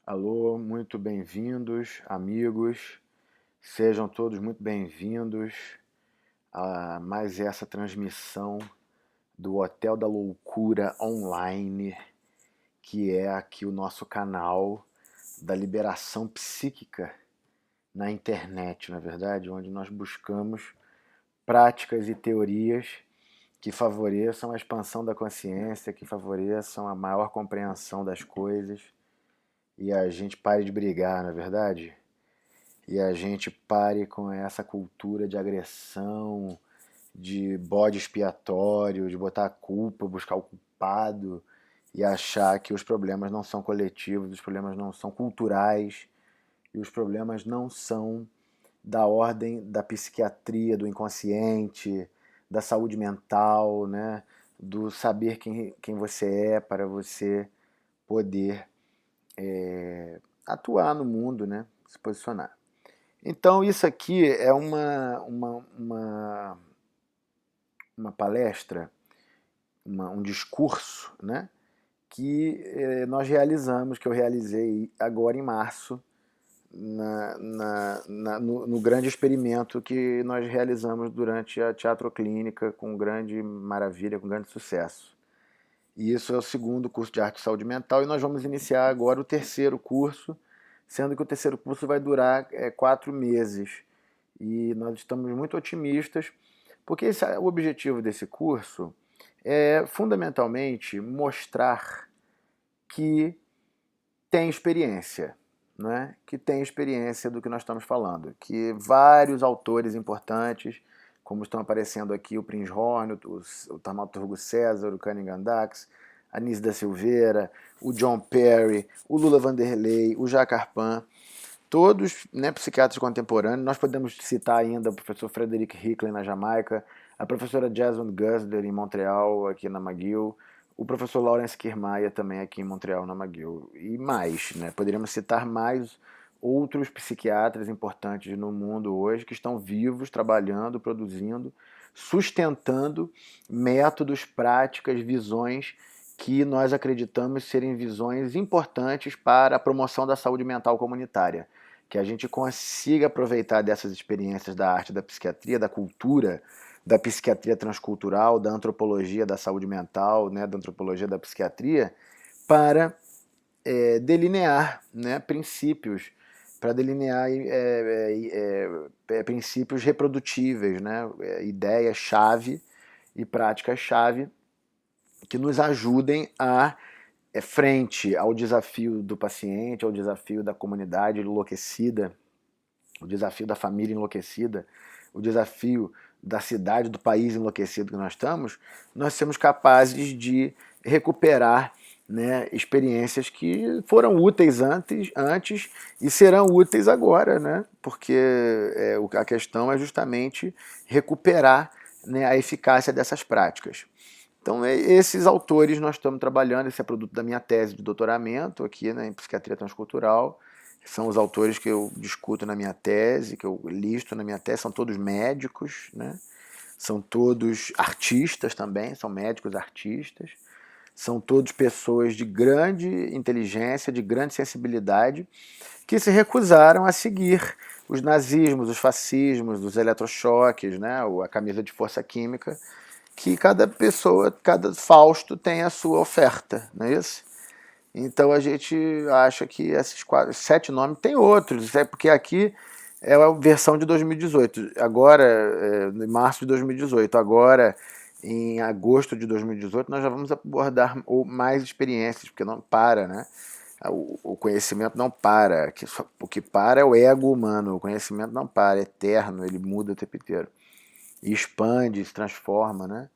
Alô, muito bem-vindos, amigos. Sejam todos muito bem-vindos a mais essa transmissão do Hotel da Loucura Online, que é aqui o nosso canal da liberação psíquica na internet, na verdade, onde nós buscamos práticas e teorias que favoreçam a expansão da consciência, que favoreçam a maior compreensão das coisas e a gente pare de brigar, na verdade. E a gente pare com essa cultura de agressão, de bode expiatório, de botar a culpa, buscar o culpado e achar que os problemas não são coletivos, os problemas não são culturais e os problemas não são da ordem da psiquiatria, do inconsciente, da saúde mental, né? Do saber quem você é para você poder atuar no mundo, né? Se posicionar. Então, isso aqui é uma palestra, um discurso, né, que nós realizamos, que eu realizei agora em março, no grande experimento que nós realizamos durante a Teatroclínica, com grande maravilha, com grande sucesso. E isso é o segundo curso de Arte e Saúde Mental, e nós vamos iniciar agora o terceiro curso, sendo que o terceiro curso vai durar 4 meses. E nós estamos muito otimistas, porque o objetivo desse curso é fundamentalmente mostrar que tem experiência, né? Que tem experiência do que nós estamos falando, que vários autores importantes, como estão aparecendo aqui o Prinzhorn, o Taumaturgo César, o Cunningham Dax, a Nise da Silveira, o John Perry, o Lula Vanderlei, o Jacques Arpin, todos, né, psiquiatras contemporâneos. Nós podemos citar ainda o professor Frederick Hickley na Jamaica, a professora Jasmine Gusler em Montreal, aqui na McGill, o professor Lawrence Kiermaier também aqui em Montreal, na McGill, e mais, né? Poderíamos citar mais outros psiquiatras importantes no mundo hoje que estão vivos, trabalhando, produzindo, sustentando métodos, práticas, visões que nós acreditamos serem visões importantes para a promoção da saúde mental comunitária. Que a gente consiga aproveitar dessas experiências da arte, da psiquiatria, da cultura, da psiquiatria transcultural, da antropologia da saúde mental, né, da antropologia da psiquiatria, para delinear, né, princípios, para delinear princípios reprodutíveis, né, ideias-chave e práticas-chave que nos ajudem a frente ao desafio do paciente, ao desafio da comunidade enlouquecida, o desafio da família enlouquecida, o desafio da cidade, do país enlouquecido que nós somos capazes de recuperar, né, experiências que foram úteis antes e serão úteis agora, né, porque a questão é justamente recuperar, né, a eficácia dessas práticas. Então, esses autores nós estamos trabalhando, esse é produto da minha tese de doutoramento aqui, né, em psiquiatria transcultural. São os autores que eu discuto na minha tese, que eu listo na minha tese, são todos médicos, né? São todos artistas também, são médicos artistas, são todos pessoas de grande inteligência, de grande sensibilidade, que se recusaram a seguir os nazismos, os fascismos, os eletrochoques, né? A camisa de força química, que cada pessoa, cada Fausto tem a sua oferta, não é isso? Então a gente acha que esses 7 nomes tem outros, é porque aqui é a versão de 2018, agora, em março de 2018, agora em agosto de 2018 nós já vamos abordar mais experiências, porque não para, né? O conhecimento não para, o que para é o ego humano, o conhecimento não para, é eterno, ele muda o tempo inteiro, e expande, se transforma, né?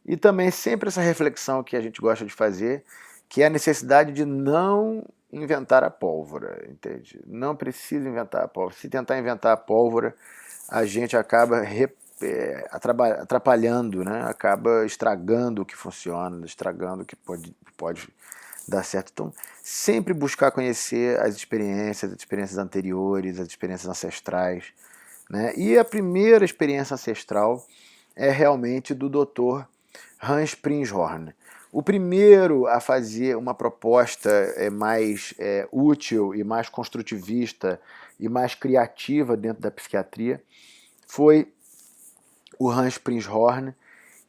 E também sempre essa reflexão que a gente gosta de fazer, que é a necessidade de não inventar a pólvora, entende? Não precisa inventar a pólvora. Se tentar inventar a pólvora, a gente acaba atrapalhando, né? Acaba estragando o que funciona, estragando o que pode dar certo. Então, sempre buscar conhecer as experiências anteriores, as experiências ancestrais, né? E a primeira experiência ancestral é realmente do Dr. Hans Prinzhorn. O primeiro a fazer uma proposta mais útil e mais construtivista e mais criativa dentro da psiquiatria foi o Hans Prinzhorn,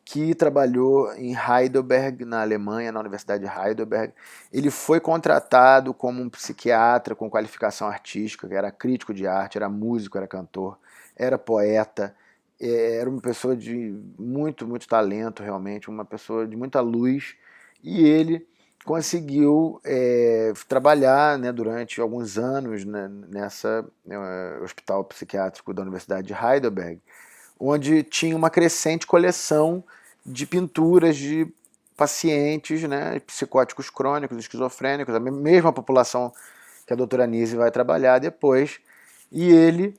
que trabalhou em Heidelberg, na Alemanha, na Universidade de Heidelberg. Ele foi contratado como um psiquiatra com qualificação artística, era crítico de arte, era músico, era cantor, era poeta, era uma pessoa de muito talento, realmente, uma pessoa de muita luz, e ele conseguiu trabalhar, né, durante alguns anos, né, nessa hospital psiquiátrico da Universidade de Heidelberg, onde tinha uma crescente coleção de pinturas de pacientes, né, psicóticos crônicos, esquizofrênicos, a mesma população que a doutora Nise vai trabalhar depois, e ele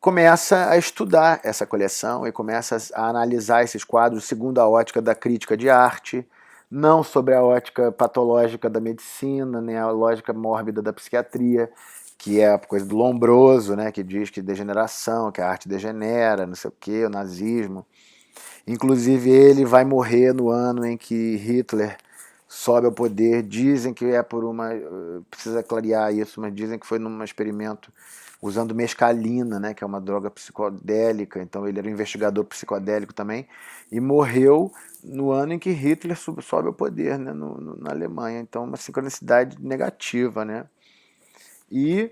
começa a estudar essa coleção e começa a analisar esses quadros segundo a ótica da crítica de arte, não sobre a ótica patológica da medicina, nem a lógica mórbida da psiquiatria, que é a coisa do Lombroso, né, que diz que degeneração, que a arte degenera, não sei o que, o nazismo. Inclusive ele vai morrer no ano em que Hitler sobe ao poder. Dizem que é por uma... precisa clarear isso, mas dizem que foi num experimento usando mescalina, né, que é uma droga psicodélica. Então ele era um investigador psicodélico também, e morreu no ano em que Hitler sobe ao poder, né, na Alemanha. Então uma sincronicidade negativa, né? E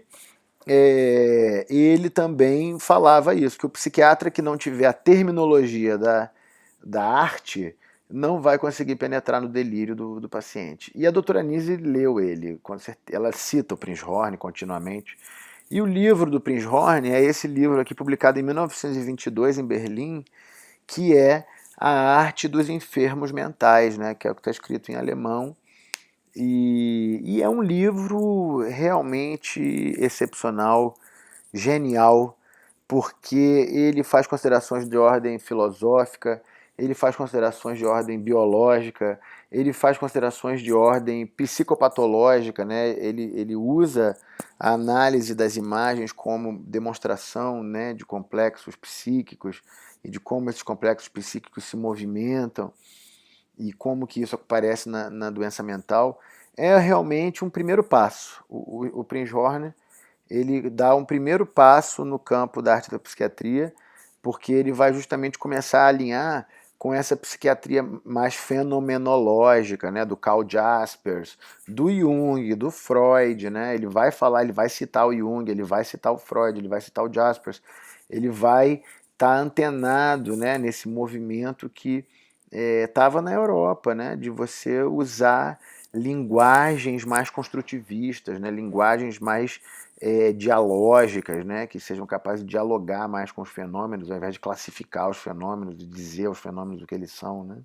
ele também falava isso, que o psiquiatra que não tiver a terminologia da arte não vai conseguir penetrar no delírio do paciente. E a doutora Nise leu ele, ela cita o Prinzhorn continuamente. E o livro do Prinzhorn é esse livro aqui, publicado em 1922 em Berlim, que é A Arte dos Enfermos Mentais, né, que é o que está escrito em alemão. E é um livro realmente excepcional, genial, porque ele faz considerações de ordem filosófica, ele faz considerações de ordem biológica, ele faz considerações de ordem psicopatológica, né? Ele usa a análise das imagens como demonstração, né, de complexos psíquicos e de como esses complexos psíquicos se movimentam e como que isso aparece na doença mental. É realmente um primeiro passo. O Prinzhorn, ele dá um primeiro passo no campo da arte da psiquiatria, porque ele vai justamente começar a alinhar com essa psiquiatria mais fenomenológica, né, do Carl Jaspers, do Jung, do Freud, né? Ele vai falar, ele vai citar o Jung, ele vai citar o Freud, ele vai citar o Jaspers, ele vai estar antenado, né, nesse movimento que estava na Europa, né, de você usar linguagens mais construtivistas, né, linguagens mais dialógicas, né, que sejam capazes de dialogar mais com os fenômenos, ao invés de classificar os fenômenos, de dizer aos fenômenos o que eles são, né?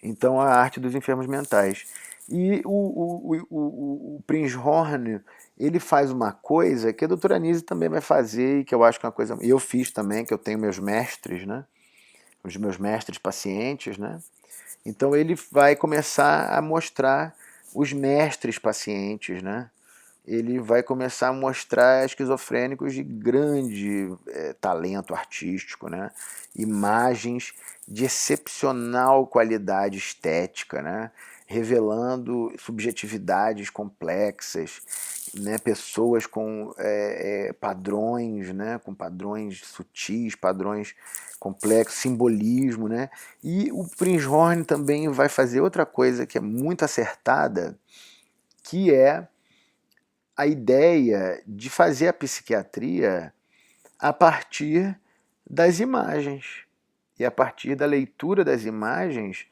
Então, a arte dos enfermos mentais. E o Prinzhorn, ele faz uma coisa que a doutora Nise também vai fazer, e que eu acho que é uma coisa... E eu fiz também, que eu tenho meus mestres, né? Os meus mestres pacientes, né? Então ele vai começar a mostrar os mestres pacientes, né? Ele vai começar a mostrar esquizofrênicos de grande talento artístico, né? Imagens de excepcional qualidade estética, né? Revelando subjetividades complexas, né? Pessoas com padrões, né? Com padrões sutis, padrões complexos, simbolismo, né? E o Prinzhorn também vai fazer outra coisa que é muito acertada, que é a ideia de fazer a psiquiatria a partir das imagens e a partir da leitura das imagens,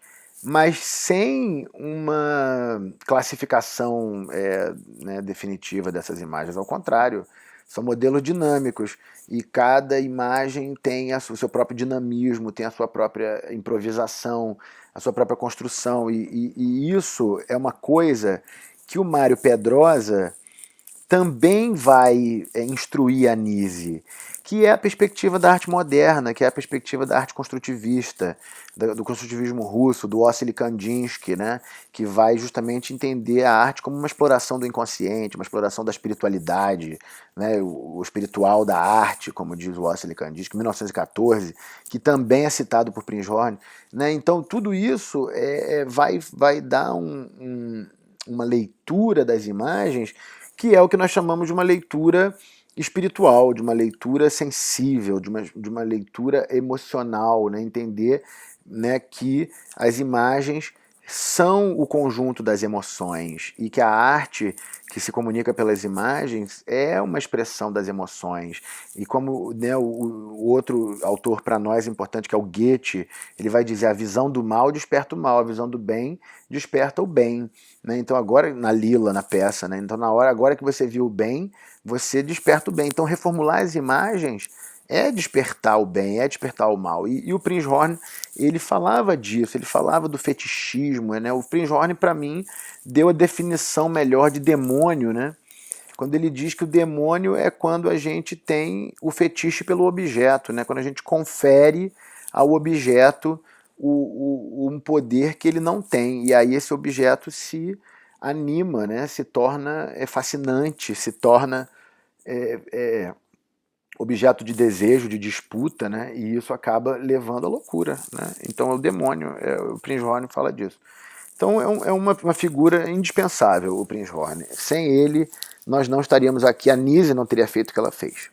mas sem uma classificação né, definitiva dessas imagens. Ao contrário, são modelos dinâmicos e cada imagem tem o seu próprio dinamismo, tem a sua própria improvisação, a sua própria construção, e isso é uma coisa que o Mário Pedrosa também vai instruir a Nise, que é a perspectiva da arte moderna, que é a perspectiva da arte construtivista, do construtivismo russo, do Wassily Kandinsky, né, que vai justamente entender a arte como uma exploração do inconsciente, uma exploração da espiritualidade, né, o espiritual da arte, como diz o Wassily Kandinsky, 1914, que também é citado por Prinzhorn. Né, então tudo isso vai dar uma leitura das imagens que é o que nós chamamos de uma leitura espiritual, de uma leitura sensível, de uma leitura emocional, né? Entender, né, que as imagens são o conjunto das emoções e que a arte que se comunica pelas imagens é uma expressão das emoções. E como, né, o outro autor para nós importante, que é o Goethe, ele vai dizer: a visão do mal desperta o mal, a visão do bem desperta o bem. Né? Então agora, na Lila, na peça, né? Então na hora agora que você viu o bem, você desperta o bem. Então reformular as imagens é despertar o bem, é despertar o mal. E o Prinzhorn, ele falava disso, ele falava do fetichismo. Né? O Prinzhorn, para mim, deu a definição melhor de demônio, né? Quando ele diz que o demônio é quando a gente tem o fetiche pelo objeto, né? Quando a gente confere ao objeto um poder que ele não tem. E aí esse objeto se anima, né? Se torna fascinante, se torna objeto de desejo, de disputa, né? E isso acaba levando à loucura, né? Então é o demônio, o Prinzhorn fala disso. Então é uma figura indispensável, o Prinzhorn. Sem ele, nós não estaríamos aqui, a Nise não teria feito o que ela fez.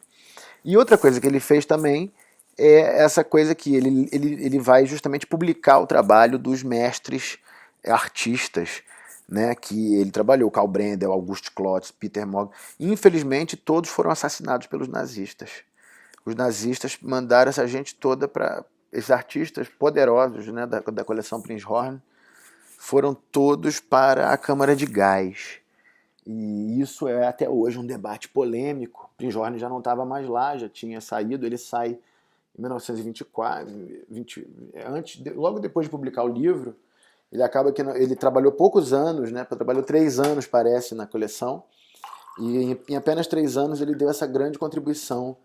E outra coisa que ele fez também é essa coisa que ele vai justamente publicar o trabalho dos mestres artistas, né, que ele trabalhou, Karl Brendel, August Klotz, Peter Mogg. Infelizmente, todos foram assassinados pelos nazistas. Os nazistas mandaram essa gente toda para... Esses artistas poderosos, né, da coleção Prinzhorn foram todos para a Câmara de Gás. E isso é até hoje um debate polêmico. Prinzhorn já não estava mais lá, já tinha saído. Ele sai em 1924, logo depois de publicar o livro. Ele acaba que ele trabalhou poucos anos, né? Trabalhou 3 anos, parece, na coleção. E em apenas 3 anos ele deu essa grande contribuição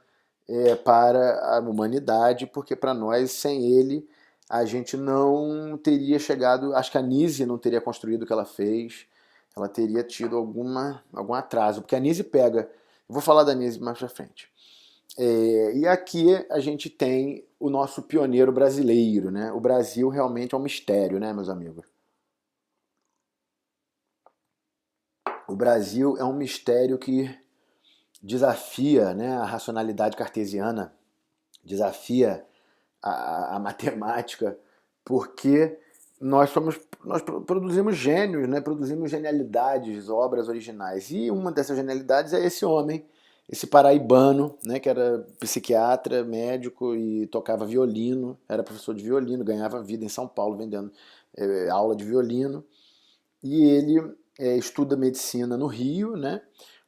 para a humanidade, porque para nós, sem ele, a gente não teria chegado. Acho que a Nise não teria construído o que ela fez. Ela teria tido algum atraso, porque a Nise pega. Eu vou falar da Nise mais pra frente. E aqui a gente tem o nosso pioneiro brasileiro, né? O Brasil realmente é um mistério, né, meus amigos? O Brasil é um mistério que desafia, né, a racionalidade cartesiana, desafia a matemática, porque nós produzimos gênios, né? Produzimos genialidades, obras originais. E uma dessas genialidades é esse homem, esse paraibano, né? Que era psiquiatra, médico e tocava violino, era professor de violino, ganhava vida em São Paulo vendendo aula de violino. E ele estuda medicina no Rio, né?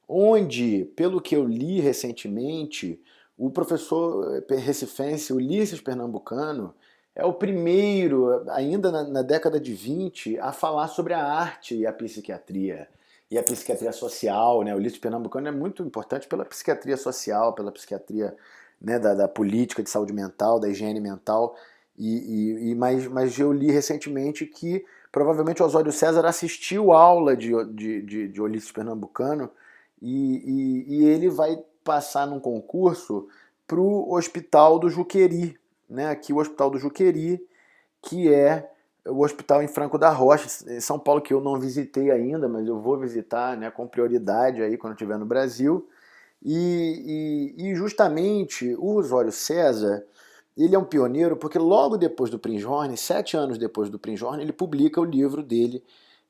Onde, pelo que eu li recentemente, o professor recifense Ulisses Pernambucano é o primeiro, ainda na década de 20, a falar sobre a arte e a psiquiatria social. Né? O Ulisses Pernambucano é muito importante pela psiquiatria social, pela psiquiatria, né, da política de saúde mental, da higiene mental. Mas eu li recentemente que provavelmente Osório César assistiu aula de Ulisses Pernambucano e ele vai passar num concurso para o Hospital do Juqueri, né? Aqui o Hospital do Juqueri, que é o hospital em Franco da Rocha, em São Paulo, que eu não visitei ainda, mas eu vou visitar, né, com prioridade aí quando estiver no Brasil. E justamente o Osório César, ele é um pioneiro porque logo depois do Prinzhorn, 7 anos depois do Prinzhorn, ele publica o livro dele,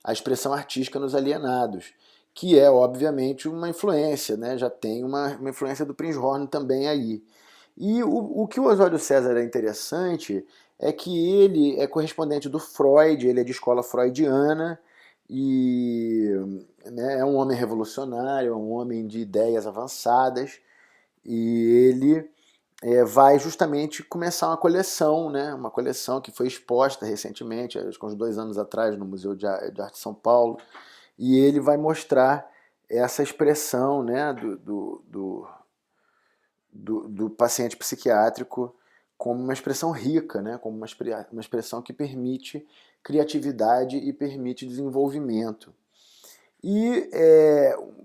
A Expressão Artística nos Alienados, que é, obviamente, uma influência, né? Já tem uma influência do Prinzhorn também aí. E o que o Osório César é interessante é que ele é correspondente do Freud, ele é de escola freudiana, e né, é um homem revolucionário, é um homem de ideias avançadas, e ele vai justamente começar uma coleção, né? Uma coleção que foi exposta recentemente, acho que uns 2 anos atrás, no Museu de Arte de São Paulo, e ele vai mostrar essa expressão, né, do paciente psiquiátrico como uma expressão rica, né, como uma expressão que permite criatividade e permite desenvolvimento. E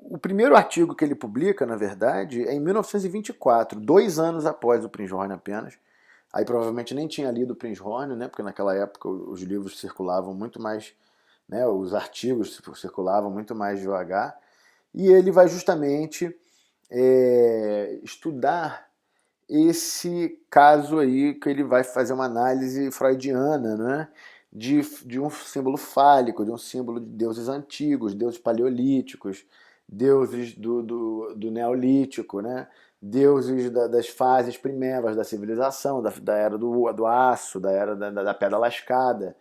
o primeiro artigo que ele publica, na verdade, é em 1924, 2 anos após o Prinzhorn apenas. Aí provavelmente nem tinha lido o Prinzhorn, né, porque naquela época os livros circulavam muito mais, né, os artigos circulavam muito mais devagar. E ele vai justamente estudar esse caso aí, que ele vai fazer uma análise freudiana, né? De um símbolo fálico, de um símbolo de deuses antigos, deuses paleolíticos, deuses do Neolítico, né? Deuses das fases primevas da civilização, da era do aço, da era da pedra lascada.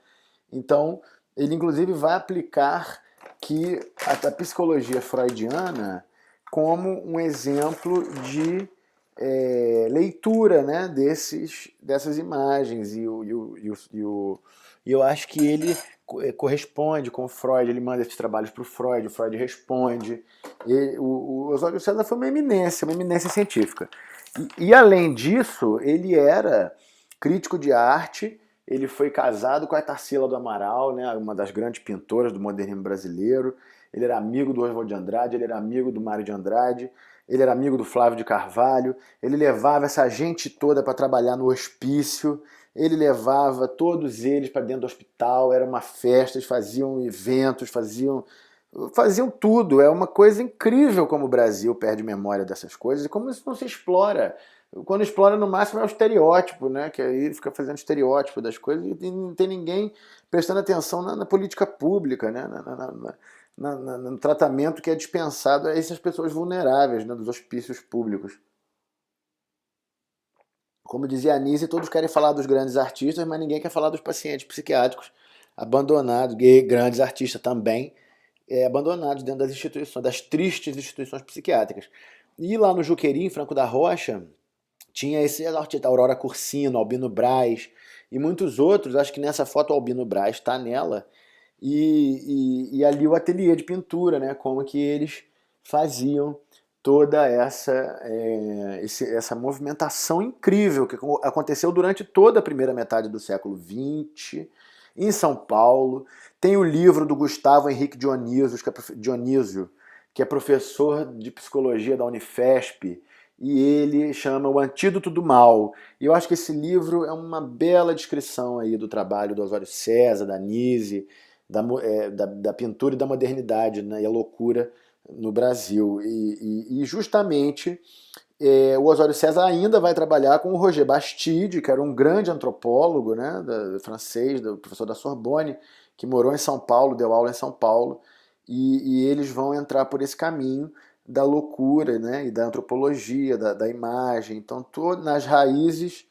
Então, ele inclusive vai aplicar que a psicologia freudiana como um exemplo de leitura, né, dessas imagens. E eu acho que ele corresponde com o Freud, ele manda esses trabalhos para o Freud responde. O Oswaldo César foi uma eminência científica. E além disso, ele era crítico de arte, ele foi casado com a Tarsila do Amaral, né, uma das grandes pintoras do modernismo brasileiro. Ele era amigo do Oswald de Andrade, ele era amigo do Mário de Andrade, ele era amigo do Flávio de Carvalho, ele levava essa gente toda para trabalhar no hospício, ele levava todos eles para dentro do hospital, era uma festa, eles faziam eventos, faziam tudo. É uma coisa incrível como o Brasil perde memória dessas coisas e como isso não se explora. Quando explora, no máximo, é o estereótipo, né? Que aí fica fazendo estereótipo das coisas e não tem ninguém prestando atenção na política pública, né? No tratamento que é dispensado a essas pessoas vulneráveis, né? Dos hospícios públicos. Como dizia a Anise, todos querem falar dos grandes artistas, mas ninguém quer falar dos pacientes psiquiátricos abandonados, grandes artistas também, abandonados dentro das instituições, das tristes instituições psiquiátricas. E lá no Juqueri, em Franco da Rocha, tinha esse artista, Aurora Cursino, Albino Braz e muitos outros. Acho que nessa foto o Albino Braz está nela. E ali o ateliê de pintura, né? Como que eles faziam toda essa movimentação incrível que aconteceu durante toda a primeira metade do século XX em São Paulo. Tem o livro do Gustavo Henrique Dionísio, que é professor de psicologia da Unifesp, e ele chama O Antídoto do Mal. E eu acho que esse livro é uma bela descrição aí do trabalho do Osório César, da Nise, da pintura e da modernidade, né, e a loucura no Brasil. E justamente o Osório César ainda vai trabalhar com o Roger Bastide, que era um grande antropólogo, né, francês, professor da Sorbonne, que morou em São Paulo, deu aula em São Paulo, e eles vão entrar por esse caminho da loucura, né, e da antropologia, da imagem. Então, nas raízes,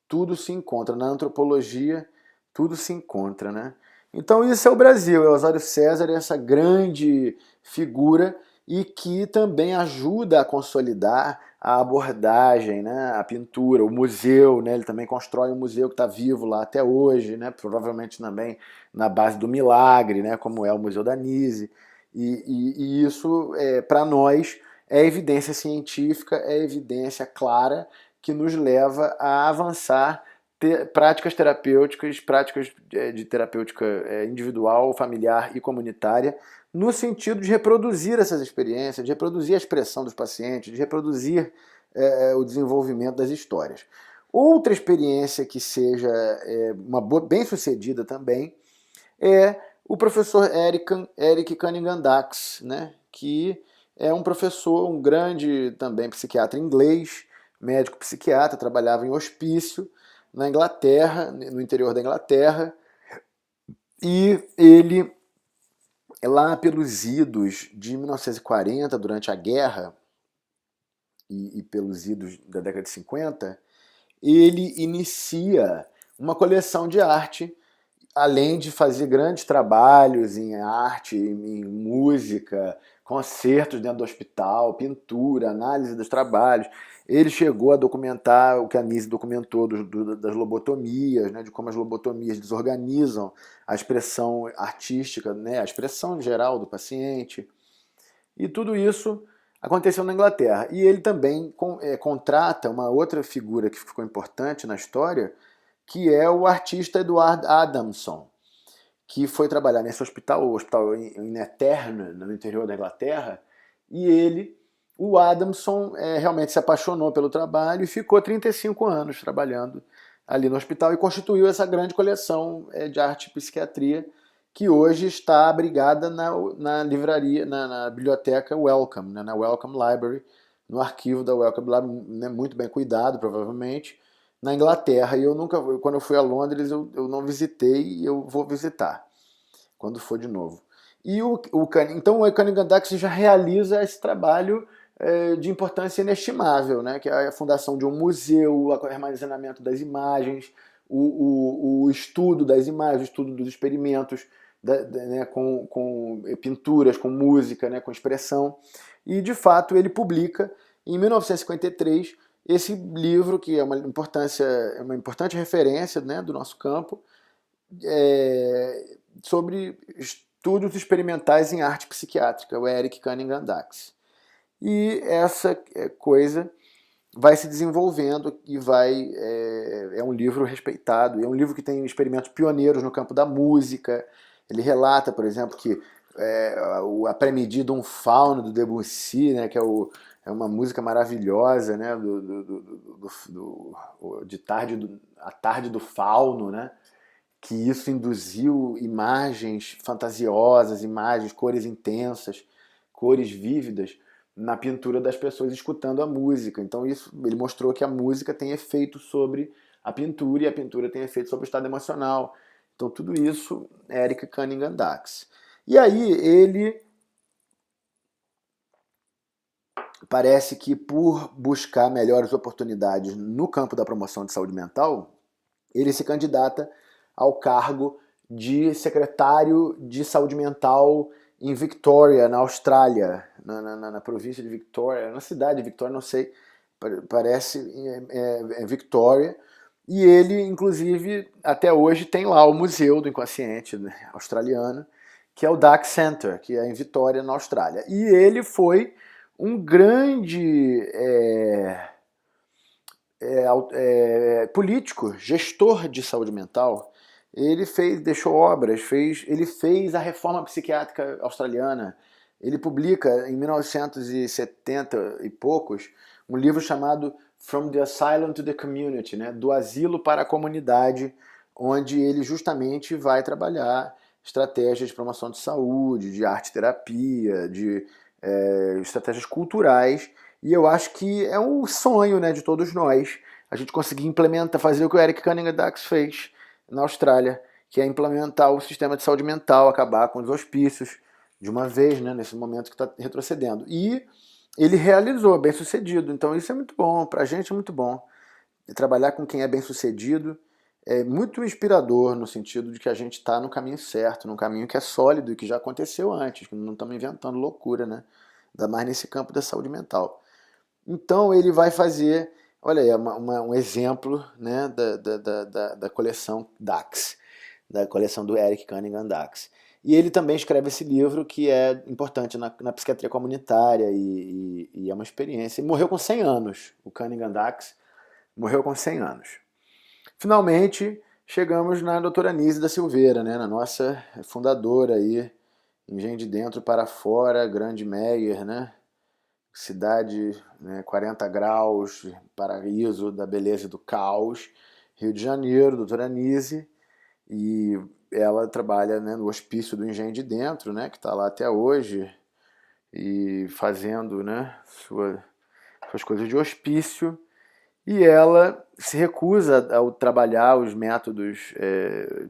tudo se encontra. Na antropologia, tudo se encontra, né? Então, isso é o Brasil. É o Osório César, essa grande figura, e que também ajuda a consolidar a abordagem, né, a pintura, o museu, né, ele também constrói um museu que está vivo lá até hoje, né, provavelmente também na base do milagre, né, como é o Museu da Nise. E isso, para nós, é evidência científica, é evidência clara que nos leva a avançar práticas terapêuticas, práticas de terapêutica individual, familiar e comunitária, no sentido de reproduzir essas experiências, de reproduzir a expressão dos pacientes, de reproduzir o desenvolvimento das histórias. Outra experiência que seja bem-sucedida também é o professor Eric Cunningham Dax, né, que é um professor, um grande também psiquiatra inglês, médico psiquiatra, trabalhava em hospício na Inglaterra, no interior da Inglaterra, e ele, lá pelos idos de 1940, durante a guerra, e pelos idos da década de 50, ele inicia uma coleção de arte, além de fazer grandes trabalhos em arte, em música, concertos dentro do hospital, pintura, análise dos trabalhos. Ele chegou a documentar o que a Nise documentou das lobotomias, né, de como as lobotomias desorganizam a expressão artística, né, a expressão geral do paciente. E tudo isso aconteceu na Inglaterra. E ele também contrata uma outra figura que ficou importante na história, que é o artista Edward Adamson, que foi trabalhar nesse hospital, o hospital em Eterna, no interior da Inglaterra, e o Adamson, realmente se apaixonou pelo trabalho e ficou 35 anos trabalhando ali no hospital e constituiu essa grande coleção de arte e psiquiatria, que hoje está abrigada na livraria, na biblioteca Wellcome, né, na Wellcome Library, no arquivo da Wellcome Library, né, muito bem cuidado, provavelmente, na Inglaterra. E eu nunca, quando eu fui a Londres, eu não visitei, e eu vou visitar quando for de novo. E então o Cunningham Dax já realiza esse trabalho de importância inestimável, né? Que é a fundação de um museu, o armazenamento das imagens, o estudo das imagens, o estudo dos experimentos, né, com pinturas, com música, né, com expressão. E, de fato, ele publica, em 1953, esse livro, que é uma importante referência, né, do nosso campo, sobre estudos experimentais em arte psiquiátrica, o Eric Cunningham Dax. E essa coisa vai se desenvolvendo e é um livro respeitado, é um livro que tem experimentos pioneiros no campo da música. Ele relata, por exemplo, que a pré-medida Um Fauno, do Debussy, né, que é uma música maravilhosa, né, de a tarde do fauno, né, que isso induziu imagens fantasiosas, cores intensas, cores vívidas na pintura das pessoas escutando a música. Então ele mostrou que a música tem efeito sobre a pintura e a pintura tem efeito sobre o estado emocional. Então tudo isso é Eric Cunningham Dax. E aí ele parece que, por buscar melhores oportunidades no campo da promoção de saúde mental, ele se candidata ao cargo de secretário de saúde mental em Victoria, na Austrália, na província de Victoria, na cidade de Victoria, não sei, parece Victoria. E ele, inclusive, até hoje tem lá o Museu do Inconsciente, né, australiano, que é o Dax Center, que é em Vitória, na Austrália. E ele foi um grande político, gestor de saúde mental. Ele deixou obras, ele fez a reforma psiquiátrica australiana. Ele publica, em 1970 e poucos, um livro chamado From the Asylum to the Community, né? Do asilo para a comunidade, onde ele justamente vai trabalhar estratégias de promoção de saúde, de arte-terapia, de estratégias culturais. E eu acho que é um sonho, né, de todos nós, a gente conseguir implementar, fazer o que o Eric Cunningham Dax fez na Austrália, que é implementar o sistema de saúde mental, acabar com os hospícios de uma vez, né, nesse momento que está retrocedendo. E ele realizou, bem sucedido. Então isso é muito bom, pra gente é muito bom. E trabalhar com quem é bem sucedido é muito inspirador, no sentido de que a gente está no caminho certo, num caminho que é sólido e que já aconteceu antes, que não estamos inventando loucura, né? Ainda mais nesse campo da saúde mental. Então ele vai fazer, olha aí, um exemplo, né, da coleção Dax, da coleção do Eric Cunningham Dax. E ele também escreve esse livro, que é importante na psiquiatria comunitária e é uma experiência. Ele morreu com 100 anos, o Cunningham Dax morreu com 100 anos. Finalmente, chegamos na doutora Nise da Silveira, né, na nossa fundadora aí, Engenho de Dentro para Fora, Grande Meyer, né, cidade, né, 40 graus, paraíso da beleza e do caos, Rio de Janeiro, doutora Nise, e ela trabalha, né, no hospício do Engenho de Dentro, né, que está lá até hoje, e fazendo, né, suas coisas de hospício, e ela se recusa a trabalhar os métodos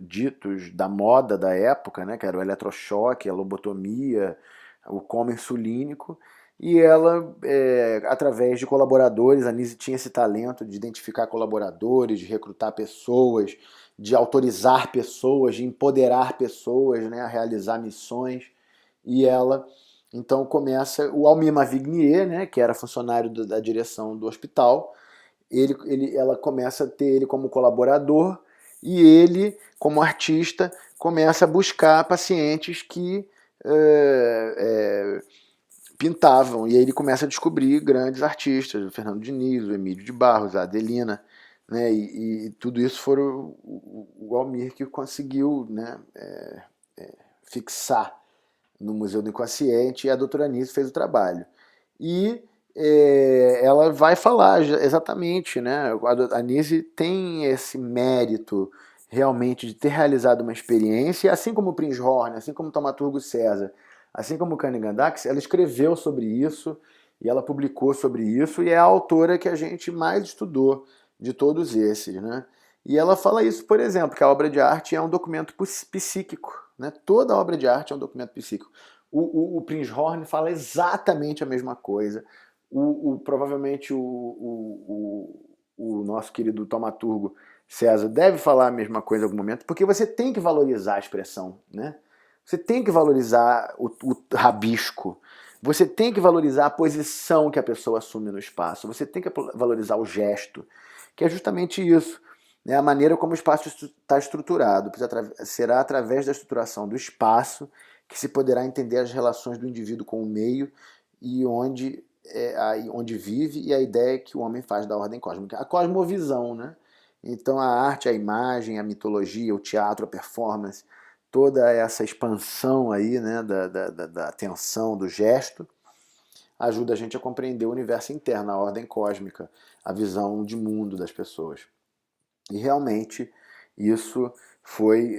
ditos da moda da época, né, que era o eletrochoque, a lobotomia, o coma insulínico, e ela, através de colaboradores, a Nise tinha esse talento de identificar colaboradores, de recrutar pessoas, de autorizar pessoas, de empoderar pessoas, né, a realizar missões, e ela então começa, o Almir Mavignier, né, que era funcionário da direção do hospital, ela começa a ter ele como colaborador e ele, como artista, começa a buscar pacientes que pintavam, e aí ele começa a descobrir grandes artistas, o Fernando Diniz, o Emílio de Barros, a Adelina, né, e tudo isso foi o Almir que conseguiu, né, fixar no Museu do Inconsciente, e a doutora Anísio fez o trabalho. E ela vai falar exatamente, né? A Anísio tem esse mérito realmente de ter realizado uma experiência, assim como o Prinzhorn, assim como o Thaumaturgo César, assim como o Cunningham Dax, ela escreveu sobre isso e ela publicou sobre isso, e é a autora que a gente mais estudou de todos esses, né? E ela fala isso, por exemplo, que a obra de arte é um documento psíquico, né? Toda obra de arte é um documento psíquico. O Prinzhorn fala exatamente a mesma coisa. Provavelmente o nosso querido Thaumaturgo César deve falar a mesma coisa em algum momento, porque você tem que valorizar a expressão, né? Você tem que valorizar o rabisco, você tem que valorizar a posição que a pessoa assume no espaço, você tem que valorizar o gesto, que é justamente isso, né? A maneira como o espaço está estruturado. Será através da estruturação do espaço que se poderá entender as relações do indivíduo com o meio e onde vive, e a ideia que o homem faz da ordem cósmica. A cosmovisão, né? Então a arte, a imagem, a mitologia, o teatro, a performance, toda essa expansão aí, né, da atenção, do gesto, ajuda a gente a compreender o universo interno, a ordem cósmica, a visão de mundo das pessoas. E realmente isso foi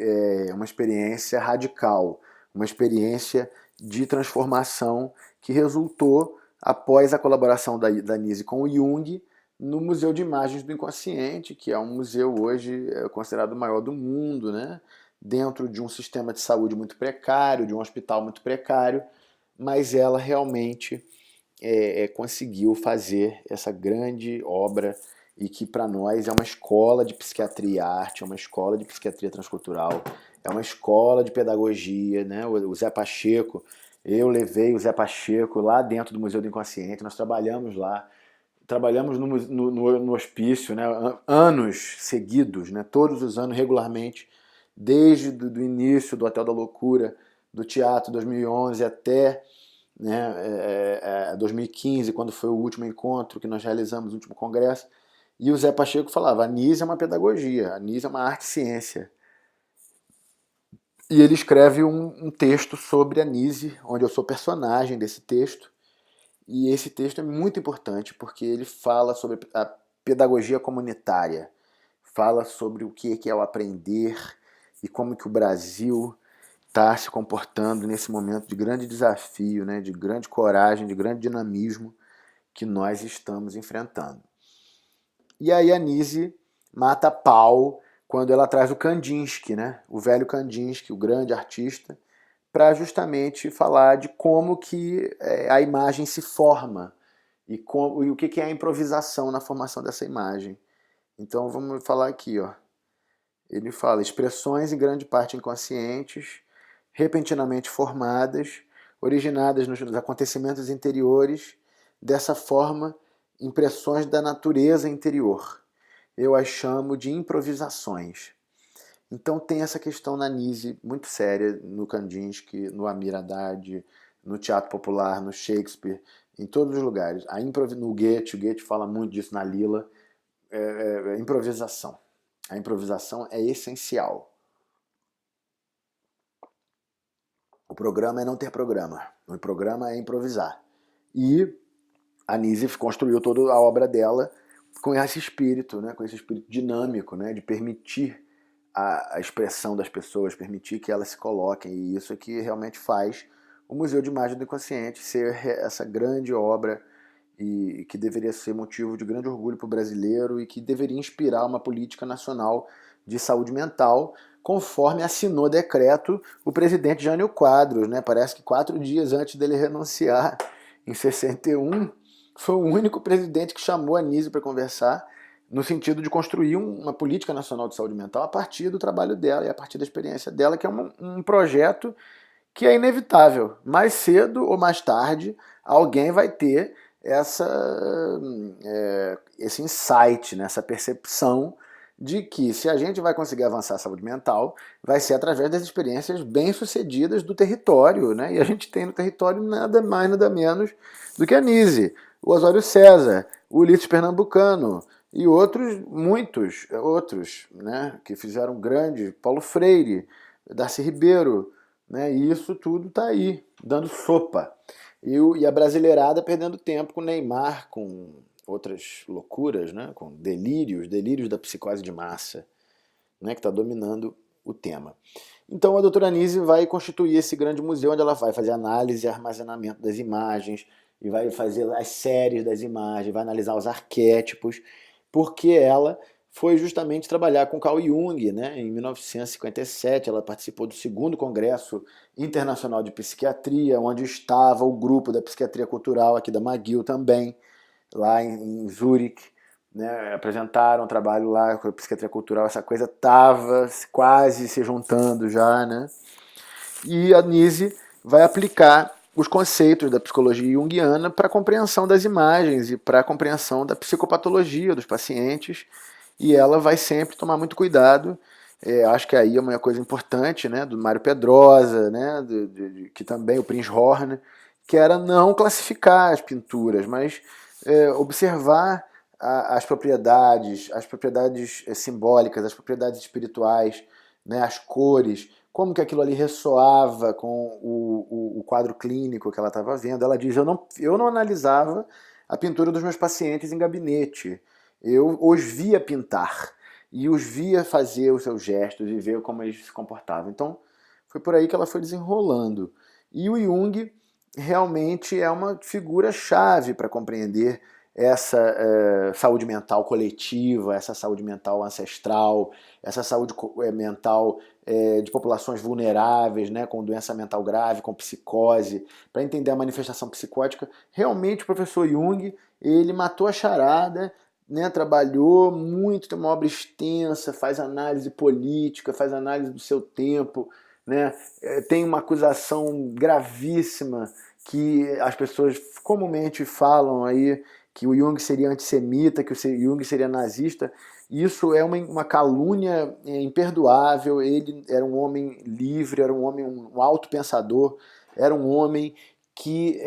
uma experiência radical, uma experiência de transformação que resultou após a colaboração da Nise com o Jung no Museu de Imagens do Inconsciente, que é um museu hoje considerado o maior do mundo, né? Dentro de um sistema de saúde muito precário, de um hospital muito precário, mas ela realmente conseguiu fazer essa grande obra e que para nós é uma escola de psiquiatria e arte, é uma escola de psiquiatria transcultural, é uma escola de pedagogia, né? O Zé Pacheco, eu levei o Zé Pacheco lá dentro do Museu do Inconsciente, nós trabalhamos lá, trabalhamos no hospício, né? Anos seguidos, né? Todos os anos, regularmente, desde do início do Hotel da Loucura, do teatro 2011 até, né, 2015, quando foi o último encontro que nós realizamos, o último congresso. E o Zé Pacheco falava, a NIS é uma pedagogia, a NIS é uma arte-ciência. E ele escreve um texto sobre a Nise, onde eu sou personagem desse texto. E esse texto é muito importante porque ele fala sobre a pedagogia comunitária, fala sobre o que é o aprender e como que o Brasil está se comportando nesse momento de grande desafio, né, de grande coragem, de grande dinamismo que nós estamos enfrentando. E aí a Nise mata a pau quando ela traz o Kandinsky, né? O velho Kandinsky, o grande artista, para justamente falar de como que a imagem se forma e o que é a improvisação na formação dessa imagem. Então vamos falar aqui, ó. Ele fala expressões em grande parte inconscientes, repentinamente formadas, originadas nos acontecimentos interiores, dessa forma, impressões da natureza interior. Eu as chamo de improvisações. Então tem essa questão na Nise muito séria, no Kandinsky, no Amir Haddad, no teatro popular, no Shakespeare, em todos os lugares. No Goethe, o Goethe fala muito disso na Lila, improvisação. A improvisação é essencial. O programa é não ter programa. O programa é improvisar. E a Nise construiu toda a obra dela com esse espírito, né, com esse espírito dinâmico, né, de permitir a expressão das pessoas, permitir que elas se coloquem. E isso é que realmente faz o Museu de Imagem do Inconsciente ser essa grande obra e que deveria ser motivo de grande orgulho para o brasileiro e que deveria inspirar uma política nacional de saúde mental, conforme assinou decreto o presidente Jânio Quadros, né? Parece que 4 dias antes dele renunciar, em 61, foi o único presidente que chamou a Nise para conversar, no sentido de construir uma política nacional de saúde mental a partir do trabalho dela e a partir da experiência dela, que é um projeto que é inevitável. Mais cedo ou mais tarde, alguém vai ter esse insight, né, essa percepção de que se a gente vai conseguir avançar a saúde mental, vai ser através das experiências bem-sucedidas do território, né? E a gente tem no território nada mais, nada menos do que a Nise, o Osório César, o Ulisses Pernambucano e outros, muitos outros, né? Que fizeram grande, Paulo Freire, Darcy Ribeiro, né? E isso tudo está aí, dando sopa. E a brasileirada perdendo tempo com Neymar, com outras loucuras, né? Com delírios da psicose de massa, né? Que está dominando o tema. Então a doutora Nise vai constituir esse grande museu onde ela vai fazer análise e armazenamento das imagens, e vai fazer as séries das imagens, vai analisar os arquétipos, porque ela foi justamente trabalhar com Carl Jung, né? Em 1957 ela participou do segundo Congresso Internacional de Psiquiatria, onde estava o grupo da psiquiatria cultural aqui da McGill também, lá em Zurique, né? Apresentaram um trabalho lá com a psiquiatria cultural, essa coisa estava quase se juntando já, né? E a Nise vai aplicar os conceitos da psicologia junguiana para a compreensão das imagens e para a compreensão da psicopatologia dos pacientes, e ela vai sempre tomar muito cuidado. Acho que aí é uma coisa importante, né, do Mário Pedrosa, né, que também o Prinzhorn, que era não classificar as pinturas, mas observar as propriedades simbólicas, as propriedades espirituais, né, as cores, como que aquilo ali ressoava com o quadro clínico que ela estava vendo. Ela diz, eu não analisava a pintura dos meus pacientes em gabinete, eu os via pintar e os via fazer os seus gestos e ver como eles se comportavam. Então, foi por aí que ela foi desenrolando. E o Jung realmente é uma figura-chave para compreender essa saúde mental coletiva, essa saúde mental ancestral, essa saúde mental de populações vulneráveis, né, com doença mental grave, com psicose, para entender a manifestação psicótica. Realmente o professor Jung, ele matou a charada, né, trabalhou muito, tem uma obra extensa, faz análise política, faz análise do seu tempo, né, tem uma acusação gravíssima que as pessoas comumente falam aí, que o Jung seria antissemita, que o Jung seria nazista. Isso é uma calúnia imperdoável. Ele era um homem livre, era um homem, um alto pensador, era um homem que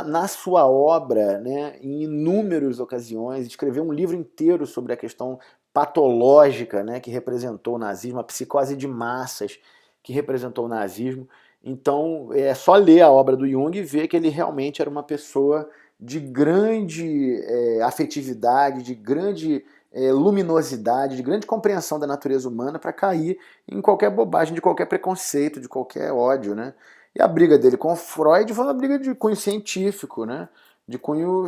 na sua obra, né, em inúmeras ocasiões, escreveu um livro inteiro sobre a questão patológica, né, que representou o nazismo, a psicose de massas que representou o nazismo. Então é só ler a obra do Jung e ver que ele realmente era uma pessoa de grande afetividade, de grande luminosidade, de grande compreensão da natureza humana para cair em qualquer bobagem, de qualquer preconceito, de qualquer ódio, né? E a briga dele com Freud foi uma briga de cunho científico, né? De cunho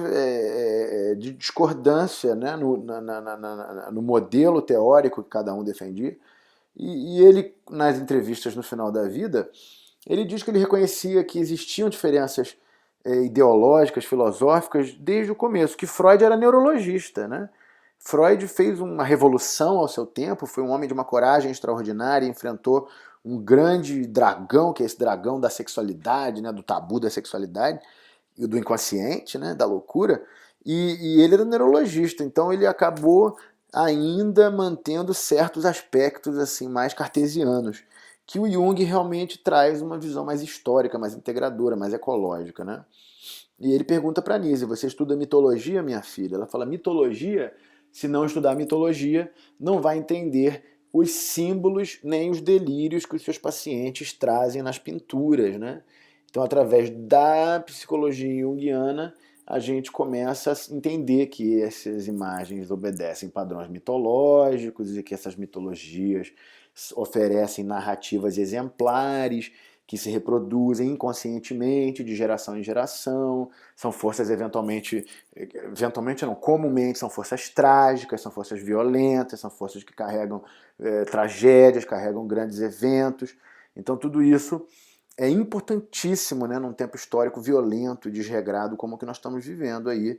de discordância, né? No modelo teórico que cada um defendia. E ele, nas entrevistas no final da vida, ele diz que ele reconhecia que existiam diferenças ideológicas, filosóficas, desde o começo, que Freud era neurologista, né? Freud fez uma revolução ao seu tempo, foi um homem de uma coragem extraordinária, enfrentou um grande dragão, que é esse dragão da sexualidade, né, do tabu da sexualidade, e do inconsciente, né, da loucura, e ele era neurologista, então ele acabou ainda mantendo certos aspectos assim mais cartesianos, que o Jung realmente traz uma visão mais histórica, mais integradora, mais ecológica, né? E ele pergunta para a Nise, você estuda mitologia, minha filha? Ela fala, mitologia? Se não estudar mitologia, não vai entender os símbolos nem os delírios que os seus pacientes trazem nas pinturas, né? Então, através da psicologia junguiana, a gente começa a entender que essas imagens obedecem padrões mitológicos e que essas mitologias oferecem narrativas exemplares que se reproduzem inconscientemente de geração em geração, são forças eventualmente não, comumente são forças trágicas, são forças violentas, são forças que carregam tragédias, carregam grandes eventos. Então tudo isso é importantíssimo, né, num tempo histórico violento e desregrado como o que nós estamos vivendo aí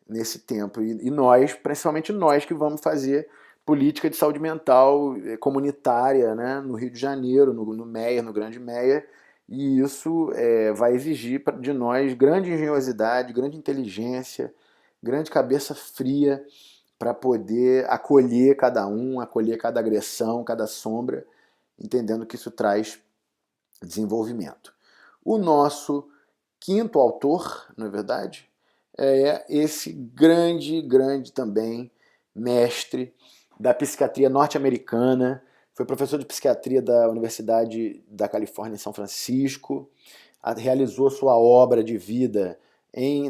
nesse tempo. E nós, principalmente nós que vamos fazer política de saúde mental comunitária, né, no Rio de Janeiro, no Meier, no Grande Meier, e isso vai exigir de nós grande engenhosidade, grande inteligência, grande cabeça fria, para poder acolher cada um, acolher cada agressão, cada sombra, entendendo que isso traz desenvolvimento. O nosso quinto autor, não é verdade, é esse grande também mestre da psiquiatria norte-americana, foi professor de psiquiatria da Universidade da Califórnia em São Francisco, realizou sua obra de vida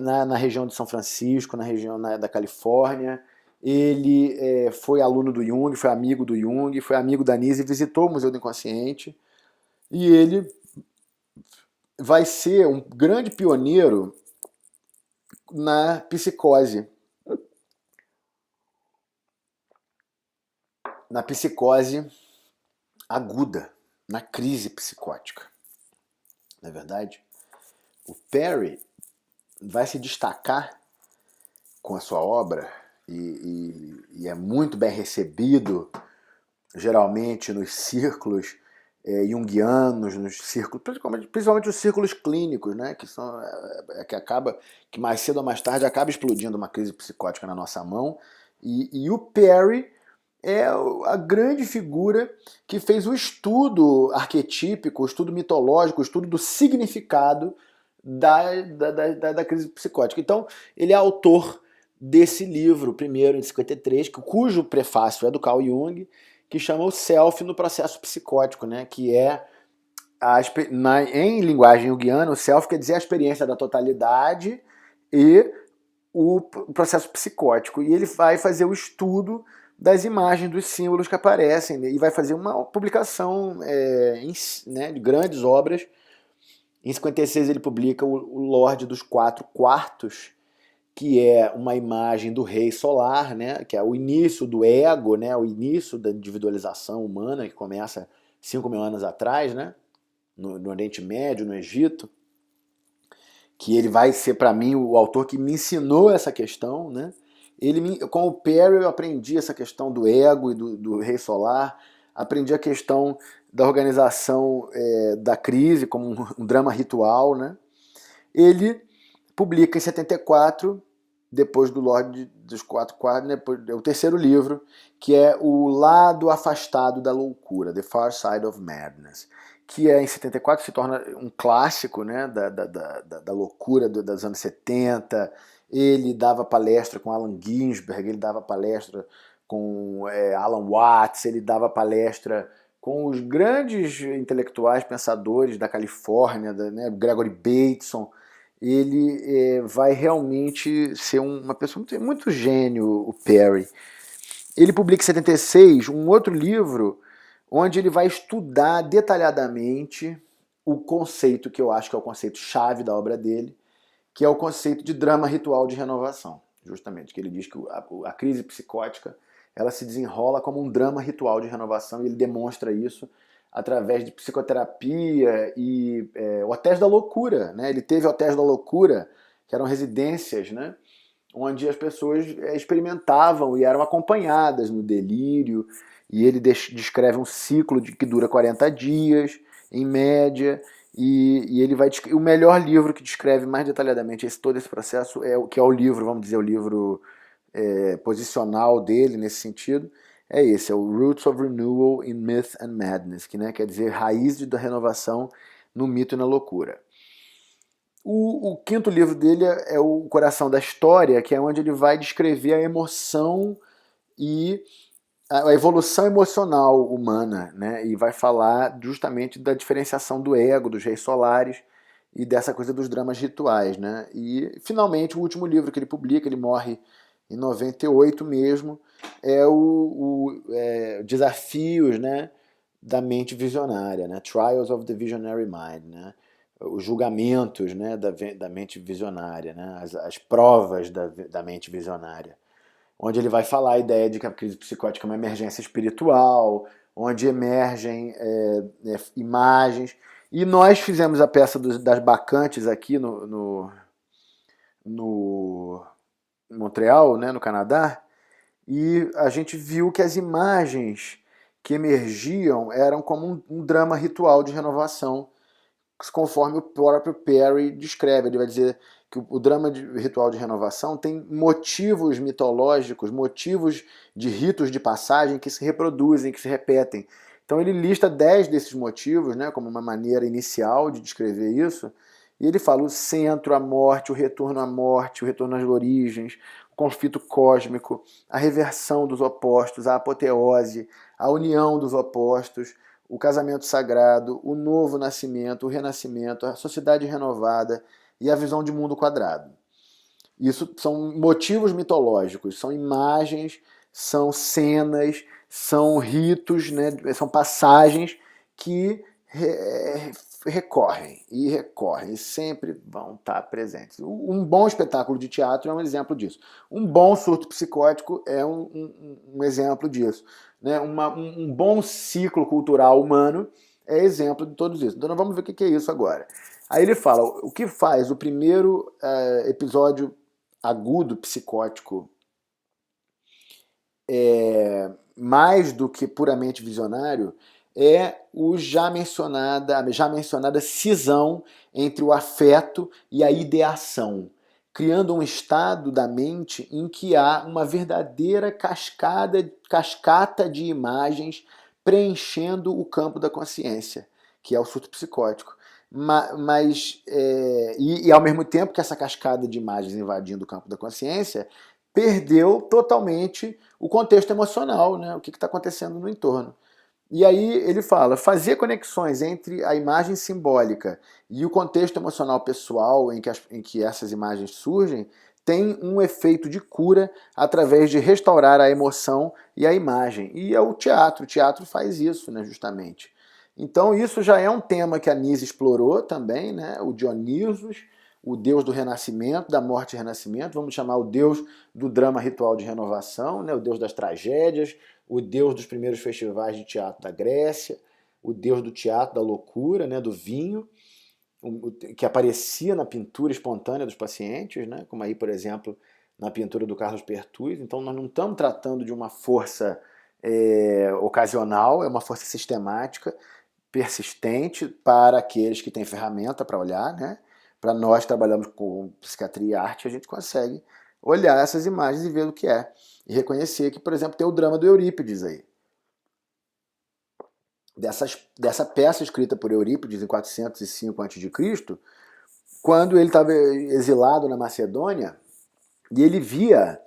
na região de São Francisco, na região da Califórnia. Ele foi aluno do Jung, foi amigo do Jung, foi amigo da Nise, visitou o Museu do Inconsciente, e ele vai ser um grande pioneiro na psicose. Na psicose aguda, na crise psicótica. Não é verdade? O Perry vai se destacar com a sua obra e é muito bem recebido, geralmente nos círculos junguianos, nos círculos, principalmente os círculos clínicos, né, que mais cedo ou mais tarde acaba explodindo uma crise psicótica na nossa mão. E o Perry é a grande figura que fez o estudo arquetípico, o estudo mitológico, o estudo do significado da crise psicótica. Então, ele é autor desse livro, primeiro, em 53, cujo prefácio é do Carl Jung, que chama o Self no processo psicótico, né? Que é, em linguagem junguiana, o Self quer dizer a experiência da totalidade e o processo psicótico. E ele vai fazer o estudo das imagens, dos símbolos que aparecem, né? E vai fazer uma publicação de grandes obras. Em 56 ele publica o Lorde dos Quatro Quartos, que é uma imagem do rei solar, né, que é o início do ego, né, o início da individualização humana, que começa 5.000 anos atrás, né, no Oriente Médio, no Egito, que ele vai ser, para mim, o autor que me ensinou essa questão. Né. Com o Perry eu aprendi essa questão do ego e do rei solar, aprendi a questão da organização da crise como um drama ritual. Né. Ele publica em 74, depois do Lorde dos Quatro Quartos, o terceiro livro, que é O Lado Afastado da Loucura, The Far Side of Madness, que em 74 se torna um clássico, né, da loucura dos anos 70. Ele dava palestra com Allen Ginsberg, ele dava palestra com Alan Watts, ele dava palestra com os grandes intelectuais pensadores da Califórnia, né, Gregory Bateson. Ele vai realmente ser uma pessoa muito gênio, o Perry. Ele publica em 76 um outro livro onde ele vai estudar detalhadamente o conceito que eu acho que é o conceito chave da obra dele, que é o conceito de drama ritual de renovação, justamente, que ele diz que a crise psicótica ela se desenrola como um drama ritual de renovação, e ele demonstra isso através de psicoterapia e hotéis da loucura. Né? Ele teve hotéis da loucura, que eram residências, né? Onde as pessoas experimentavam e eram acompanhadas no delírio, e ele descreve um ciclo que dura 40 dias, em média, e ele vai o melhor livro que descreve mais detalhadamente todo esse processo que é o livro, vamos dizer, o livro posicional dele nesse sentido, é esse, é o Roots of Renewal in Myth and Madness, que quer dizer raízes da renovação no mito e na loucura. O quinto livro dele é o Coração da História, que é onde ele vai descrever a emoção e a evolução emocional humana, né? E vai falar justamente da diferenciação do ego, dos reis solares e dessa coisa dos dramas rituais. Né? E, finalmente, o último livro que ele publica, ele morre em 98 mesmo, é Desafios, né, da Mente Visionária, né? Trials of the Visionary Mind, né? Os julgamentos, né, da mente visionária, né? As provas da mente visionária, onde ele vai falar a ideia de que a crise psicótica é uma emergência espiritual, onde emergem imagens. E nós fizemos a peça das Bacantes aqui no Montreal, né, no Canadá, e a gente viu que as imagens que emergiam eram como um drama ritual de renovação, conforme o próprio Perry descreve. Ele vai dizer que o drama ritual de renovação tem motivos mitológicos, motivos de ritos de passagem que se reproduzem, que se repetem. Então ele lista 10 desses motivos, né, como uma maneira inicial de descrever isso, e ele fala o centro, a morte, o retorno à morte, o retorno às origens, o conflito cósmico, a reversão dos opostos, a apoteose, a união dos opostos, o casamento sagrado, o novo nascimento, o renascimento, a sociedade renovada e a visão de mundo quadrado. Isso são motivos mitológicos, são imagens, são cenas, são ritos, né, são passagens que recorrem e sempre vão estar presentes. Um bom espetáculo de teatro é um exemplo disso. Um bom surto psicótico é um exemplo disso. Né? Um bom ciclo cultural humano é exemplo de todos isso. Então nós vamos ver o que é isso agora. Aí ele fala, o que faz o primeiro episódio agudo psicótico mais do que puramente visionário é a já mencionada cisão entre o afeto e a ideação, criando um estado da mente em que há uma verdadeira cascata de imagens preenchendo o campo da consciência, que é o surto psicótico. E ao mesmo tempo que essa cascada de imagens invadindo o campo da consciência, perdeu totalmente o contexto emocional, né? O que está acontecendo no entorno. E aí ele fala, fazer conexões entre a imagem simbólica e o contexto emocional pessoal em que essas imagens surgem tem um efeito de cura através de restaurar a emoção e a imagem. E é o teatro faz isso, né, justamente. Então isso já é um tema que a Nise explorou também, né, o Dionisos, o deus do renascimento, da morte e renascimento, vamos chamar o deus do drama ritual de renovação, né, o deus das tragédias, o deus dos primeiros festivais de teatro da Grécia, o deus do teatro da loucura, né, do vinho, que aparecia na pintura espontânea dos pacientes, né, como aí, por exemplo, na pintura do Carlos Pertuz. Então nós não estamos tratando de uma força ocasional, é uma força sistemática, persistente para aqueles que têm ferramenta para olhar, né? Para nós que trabalhamos com psiquiatria e arte, a gente consegue olhar essas imagens e ver o que é. E reconhecer que, por exemplo, tem o drama do Eurípides aí. Dessa peça escrita por Eurípides em 405 a.C., quando ele estava exilado na Macedônia, e ele via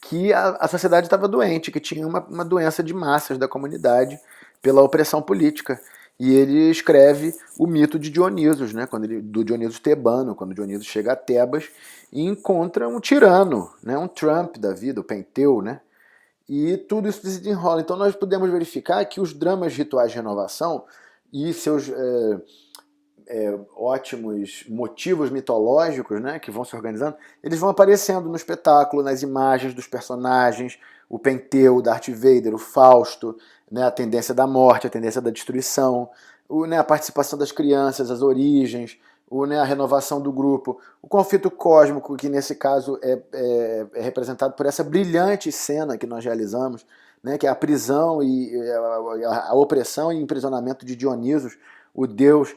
que a sociedade estava doente, que tinha uma doença de massas da comunidade pela opressão política. E ele escreve o mito de Dionisos, né? Do Dionisos tebano, quando Dionisos chega a Tebas e encontra um tirano, né? Um Trump da vida, o Penteu, né? E tudo isso se desenrola. Então nós podemos verificar que os dramas rituais de renovação e seus ótimos motivos mitológicos, né, que vão se organizando, eles vão aparecendo no espetáculo, nas imagens dos personagens, o Penteu, o Darth Vader, o Fausto, né, a tendência da morte, a tendência da destruição, a participação das crianças, as origens, a renovação do grupo, o conflito cósmico, que nesse caso é representado por essa brilhante cena que nós realizamos, né, que é a prisão e a opressão e emprisionamento de Dionisos, o deus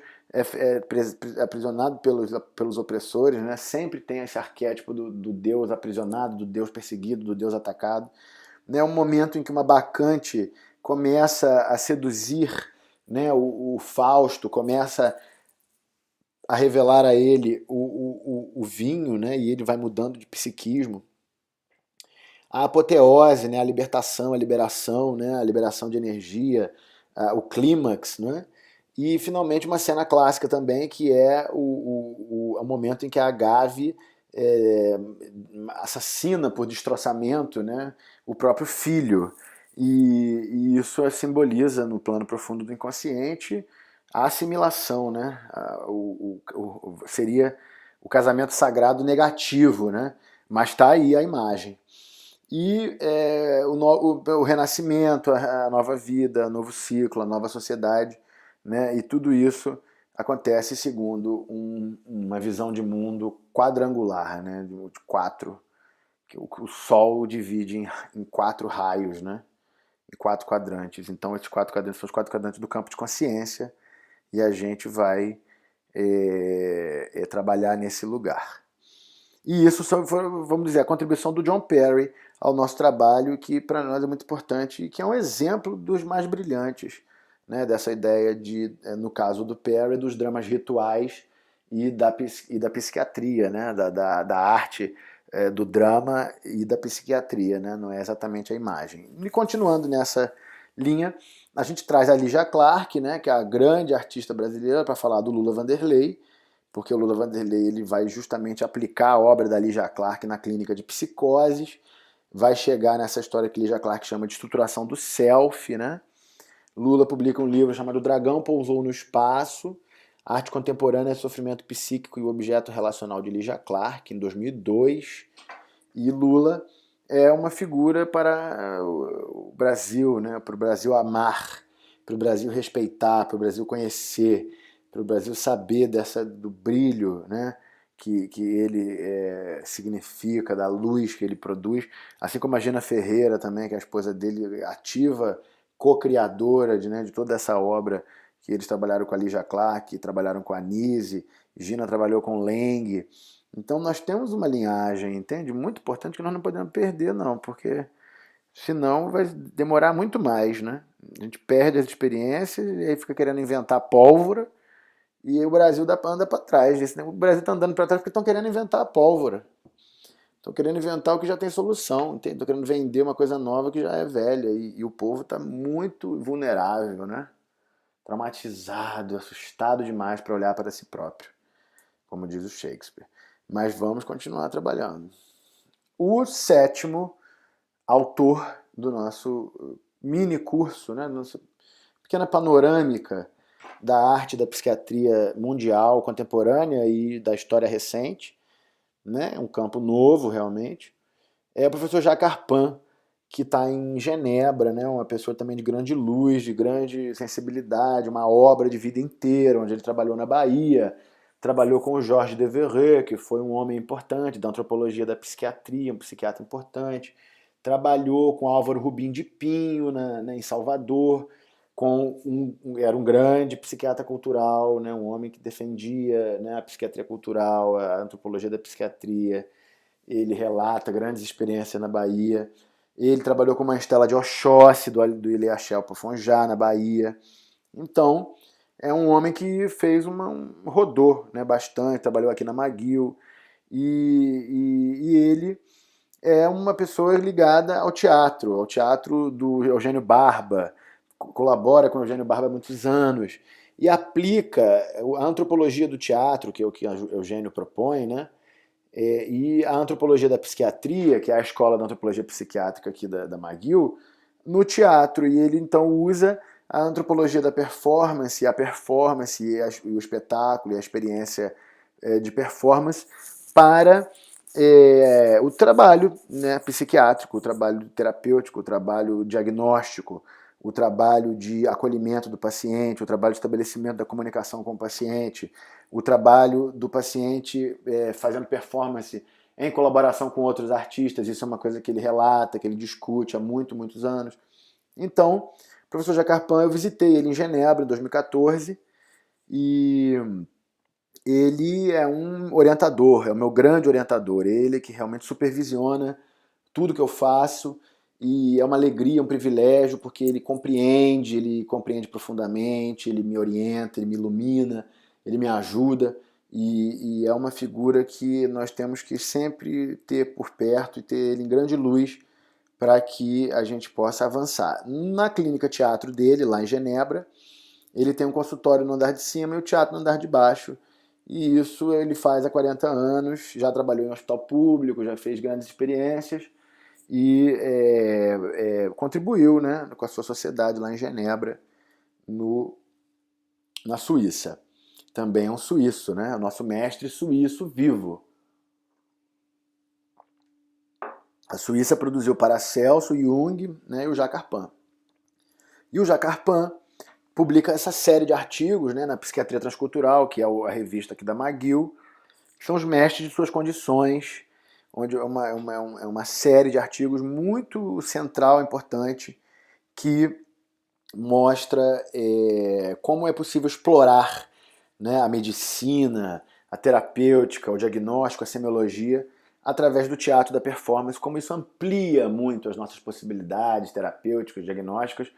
aprisionado pelos opressores, né? Sempre tem esse arquétipo do Deus aprisionado, do Deus perseguido, do Deus atacado. É um momento em que uma bacante começa a seduzir, né, o Fausto, começa a revelar a ele o vinho, né, e ele vai mudando de psiquismo. A apoteose, né, a libertação, a liberação, né, a liberação de energia, o clímax, né? E, finalmente, uma cena clássica também, que é o momento em que a Gavi assassina por destroçamento, né, o próprio filho. E isso simboliza, no plano profundo do inconsciente, a assimilação, né? Seria o casamento sagrado negativo, né? Mas está aí a imagem. E o renascimento, a nova vida, o novo ciclo, a nova sociedade, né? E tudo isso acontece segundo uma visão de mundo quadrangular, né? De quatro, que o Sol divide em 4 raios, né? Em 4 quadrantes. Então esses 4 quadrantes são os 4 quadrantes do campo de consciência, e a gente vai trabalhar nesse lugar. E isso foi, vamos dizer, a contribuição do John Perry ao nosso trabalho, que para nós é muito importante e que é um exemplo dos mais brilhantes, né, dessa ideia de, no caso do Perry, dos dramas rituais e da psiquiatria, né, da arte do drama e da psiquiatria, né, não é exatamente a imagem. E continuando nessa linha, a gente traz a Lígia Clark, né, que é a grande artista brasileira, para falar do Lula Vanderlei, porque o Lula Vanderlei ele vai justamente aplicar a obra da Lígia Clark na clínica de psicoses, vai chegar nessa história que Lígia Clark chama de estruturação do self, né? Lula publica um livro chamado Dragão Pousou no Espaço, Arte Contemporânea, Sofrimento Psíquico e o Objeto Relacional de Lígia Clark, em 2002. E Lula é uma figura para o Brasil, né? Para o Brasil amar, para o Brasil respeitar, para o Brasil conhecer, para o Brasil saber do brilho, né, que ele significa, da luz que ele produz, assim como a Gina Ferreira também, que é a esposa dele, ativa, co-criadora de toda essa obra, que eles trabalharam com a Lígia Clark, trabalharam com a Nise, Gina trabalhou com Leng. Então nós temos uma linhagem, entende? Muito importante que nós não podemos perder, não, porque senão vai demorar muito mais, né? A gente perde as experiências e aí fica querendo inventar pólvora e o Brasil anda para trás. O Brasil está andando para trás porque estão querendo inventar a pólvora. Estão querendo inventar o que já tem solução. Estão querendo vender uma coisa nova que já é velha. E o povo está muito vulnerável, né? Traumatizado, assustado demais para olhar para si próprio, como diz o Shakespeare. Mas vamos continuar trabalhando. O sétimo autor do nosso mini curso, né? Nossa pequena panorâmica da arte da psiquiatria mundial contemporânea e da história recente, né? Um campo novo realmente, é o professor Jacques Arpin, que está em Genebra, né? Uma pessoa também de grande luz, de grande sensibilidade, uma obra de vida inteira, onde ele trabalhou na Bahia, trabalhou com o Georges Devereux, que foi um homem importante da antropologia da psiquiatria, um psiquiatra importante, trabalhou com Álvaro Rubim de Pinho em Salvador, era um grande psiquiatra cultural, né, um homem que defendia, né, a psiquiatria cultural, a antropologia da psiquiatria. Ele relata grandes experiências na Bahia. Ele trabalhou com uma Estela de Oxóssi, do Ilhéachel Pofonjá, na Bahia. Então, é um homem que fez rodou, né, bastante, trabalhou aqui na McGill, e ele é uma pessoa ligada ao teatro do Eugênio Barba, colabora com o Eugênio Barba há muitos anos, e aplica a antropologia do teatro, que é o que Eugênio propõe, né? E a antropologia da psiquiatria, que é a escola da antropologia psiquiátrica aqui da McGill, no teatro. E ele então usa a antropologia da performance, e o espetáculo e a experiência de performance para o trabalho, né, psiquiátrico, o trabalho terapêutico, o trabalho diagnóstico, o trabalho de acolhimento do paciente, o trabalho de estabelecimento da comunicação com o paciente, o trabalho do paciente fazendo performance em colaboração com outros artistas. Isso é uma coisa que ele relata, que ele discute há muitos anos. Então, o professor Jacques Arpin, eu visitei ele em Genebra em 2014 e ele é um orientador, é o meu grande orientador, ele que realmente supervisiona tudo que eu faço, e é uma alegria, um privilégio, porque ele compreende profundamente, ele me orienta, ele me ilumina, ele me ajuda, e é uma figura que nós temos que sempre ter por perto e ter ele em grande luz para que a gente possa avançar. Na clínica teatro dele, lá em Genebra, ele tem um consultório no andar de cima e o teatro no andar de baixo, e isso ele faz há 40 anos, já trabalhou em hospital público, já fez grandes experiências, e contribuiu, né, com a sua sociedade lá em Genebra, na Suíça. Também é um suíço, né, o nosso mestre suíço vivo. A Suíça produziu Paracelso, Jung, né, e o Jacques Arpin. E o Jacques Arpin publica essa série de artigos, né, na Psiquiatria Transcultural, que é a revista aqui da McGill, que são os mestres de suas condições, onde é uma série de artigos muito central, importante, que mostra como é possível explorar né, a medicina, a terapêutica, o diagnóstico, a semiologia, através do teatro da performance, como isso amplia muito as nossas possibilidades terapêuticas, diagnósticas,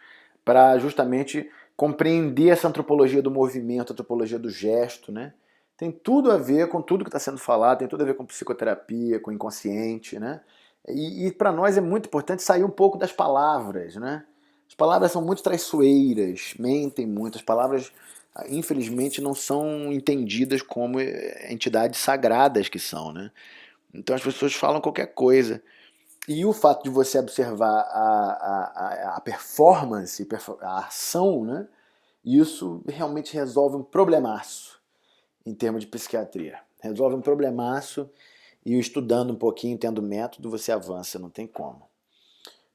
para justamente compreender essa antropologia do movimento, a antropologia do gesto, né? Tem tudo a ver com tudo que está sendo falado, tem tudo a ver com psicoterapia, com inconsciente, né? E para nós é muito importante sair um pouco das palavras, né? As palavras são muito traiçoeiras, mentem muito, as palavras infelizmente não são entendidas como entidades sagradas que são, né? Então as pessoas falam qualquer coisa. E o fato de você observar a performance, a ação, né? Isso realmente resolve um problemaço em termos de psiquiatria. Resolve um problemaço e estudando um pouquinho, tendo método, você avança, não tem como.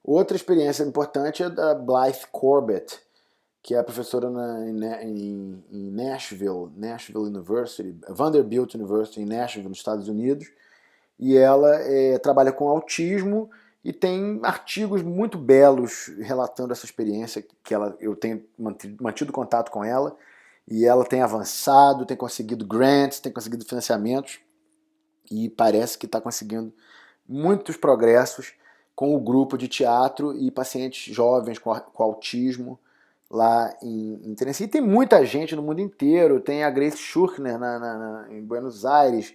Outra experiência importante é da Blythe Corbett, que é professora em Nashville University, Vanderbilt University em Nashville, nos Estados Unidos, e ela trabalha com autismo e tem artigos muito belos relatando essa experiência que eu tenho mantido contato com ela, e ela tem avançado, tem conseguido grants, tem conseguido financiamentos, e parece que está conseguindo muitos progressos com o grupo de teatro e pacientes jovens com autismo lá em Tennessee. E tem muita gente no mundo inteiro, tem a Grace Schurner em Buenos Aires,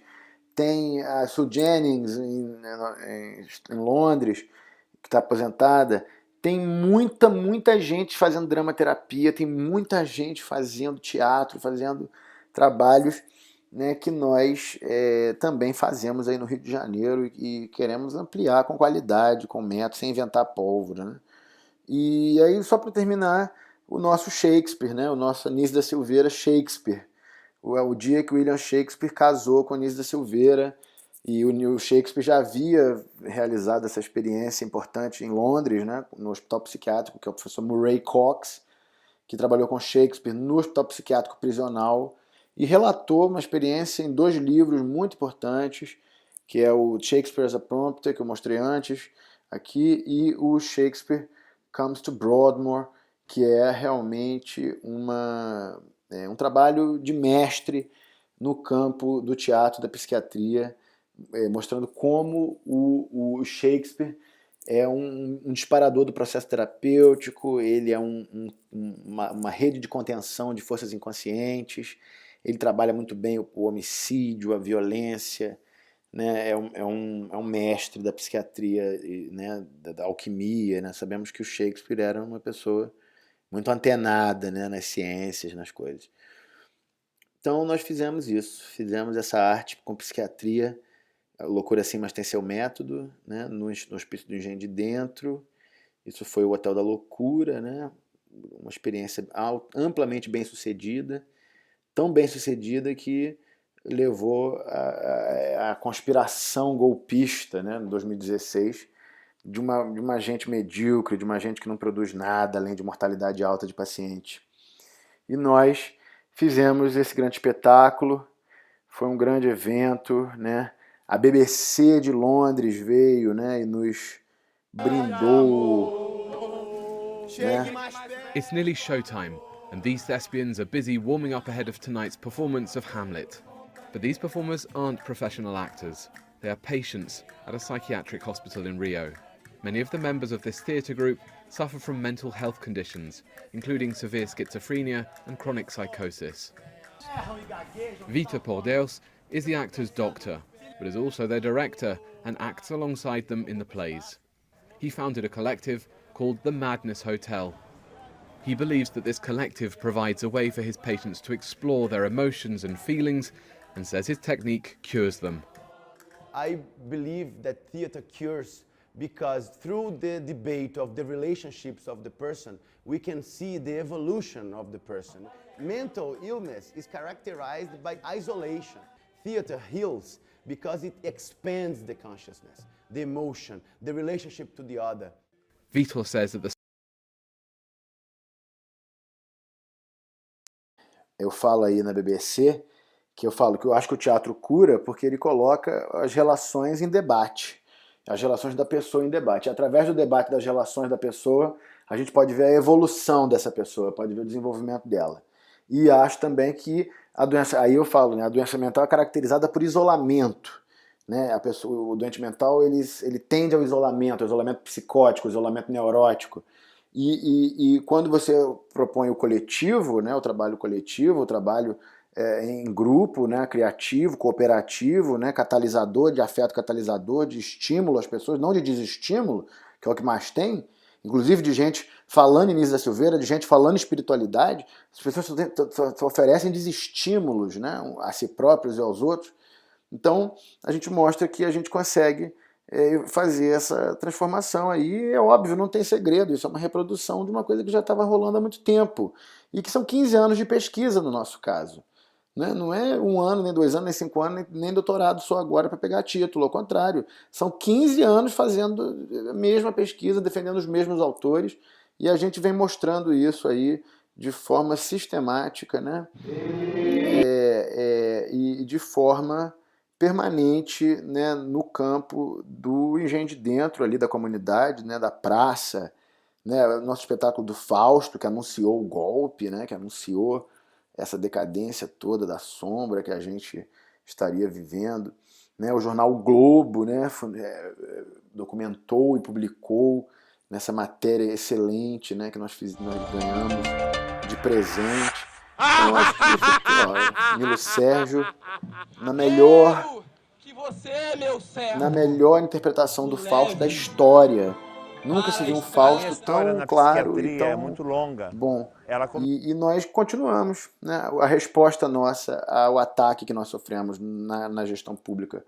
tem a Sue Jennings em Londres, que está aposentada. Tem muita gente fazendo dramaterapia, tem muita gente fazendo teatro, fazendo trabalhos, né, que nós também fazemos aí no Rio de Janeiro e queremos ampliar com qualidade, com método, sem inventar pólvora, né? E aí, só para terminar, o nosso Shakespeare, né, o nosso Anísio da Silveira Shakespeare. O dia que o William Shakespeare casou com Anísio da Silveira, e o Shakespeare já havia realizado essa experiência importante em Londres, né, no hospital psiquiátrico, que é o professor Murray Cox, que trabalhou com Shakespeare no hospital psiquiátrico prisional e relatou uma experiência em 2 livros muito importantes, que é o Shakespeare as a Prompter, que eu mostrei antes aqui, e o Shakespeare Comes to Broadmoor, que é realmente um trabalho de mestre no campo do teatro, da psiquiatria, mostrando como o Shakespeare é um disparador do processo terapêutico, ele é uma rede de contenção de forças inconscientes, ele trabalha muito bem o homicídio, a violência, né? É um mestre da psiquiatria, né? Da alquimia, né? Sabemos que o Shakespeare era uma pessoa muito antenada, né? Nas ciências, nas coisas. Então nós fizemos isso, fizemos essa arte com psiquiatria. A Loucura Sim, mas tem seu método, né? No Hospício do Engenho de Dentro. Isso foi o Hotel da Loucura, né? Uma experiência amplamente bem sucedida, tão bem sucedida que levou a conspiração golpista, né? Em 2016, de uma gente medíocre, de uma gente que não produz nada além de mortalidade alta de paciente. E nós fizemos esse grande espetáculo, foi um grande evento, né? A BBC de Londres veio, né, e nos brindou, né? It's nearly showtime, and these thespians are busy warming up ahead of tonight's performance of Hamlet. But these performers aren't professional actors. They are patients at a psychiatric hospital in Rio. Many of the members of this theatre group suffer from mental health conditions, including severe schizophrenia and chronic psychosis. Vitor Por Deus is the actors' doctor, but is also their director and acts alongside them in the plays. He founded a collective called the Madness Hotel. He believes that this collective provides a way for his patients to explore their emotions and feelings, and says his technique cures them. I believe that theater cures because through the debate of the relationships of the person, we can see the evolution of the person. Mental illness is characterized by isolation. Theater heals because it expands the consciousness, the emotion, the relationship to the other. Vitor says that the Eu falo aí na BBC que eu acho que o teatro cura porque ele coloca as relações em debate, as relações da pessoa em debate. E através do debate das relações da pessoa, a gente pode ver a evolução dessa pessoa, pode ver o desenvolvimento dela. E acho também que A doença, aí eu falo, né, a doença mental é caracterizada por isolamento. Né? O doente mental ele tende ao isolamento psicótico, ao isolamento neurótico. E quando você propõe o coletivo, né, o trabalho coletivo, o trabalho em grupo, né, criativo, cooperativo, né, catalisador, de afeto catalisador, de estímulo às pessoas, não de desestímulo, que é o que mais tem, inclusive de gente falando Inês da Silveira, de gente falando espiritualidade, as pessoas só oferecem desestímulos, né, a si próprios e aos outros. Então, a gente mostra que a gente consegue fazer essa transformação aí. É óbvio, não tem segredo, isso é uma reprodução de uma coisa que já estava rolando há muito tempo e que são 15 anos de pesquisa no nosso caso. Né? Não é 1 ano, nem 2 anos, nem 5 anos, nem doutorado só agora para pegar título, ao contrário. São 15 anos fazendo a mesma pesquisa, defendendo os mesmos autores, e a gente vem mostrando isso aí de forma sistemática, né? E de forma permanente, né, no campo do engenho de dentro ali da comunidade, né, da praça, né, nosso espetáculo do Fausto, que anunciou o golpe, né, que anunciou essa decadência toda da sombra que a gente estaria vivendo, né, o jornal o Globo, né, documentou e publicou nessa matéria excelente, né, que nós ganhamos de presente. Então, eu acho que isso aqui, ó, Nilo Sérgio, na melhor interpretação do Fausto da história. Nunca se viu um Fausto tão claro e tão é muito longa. bom. E nós continuamos, né? A resposta nossa ao ataque que nós sofremos na gestão pública,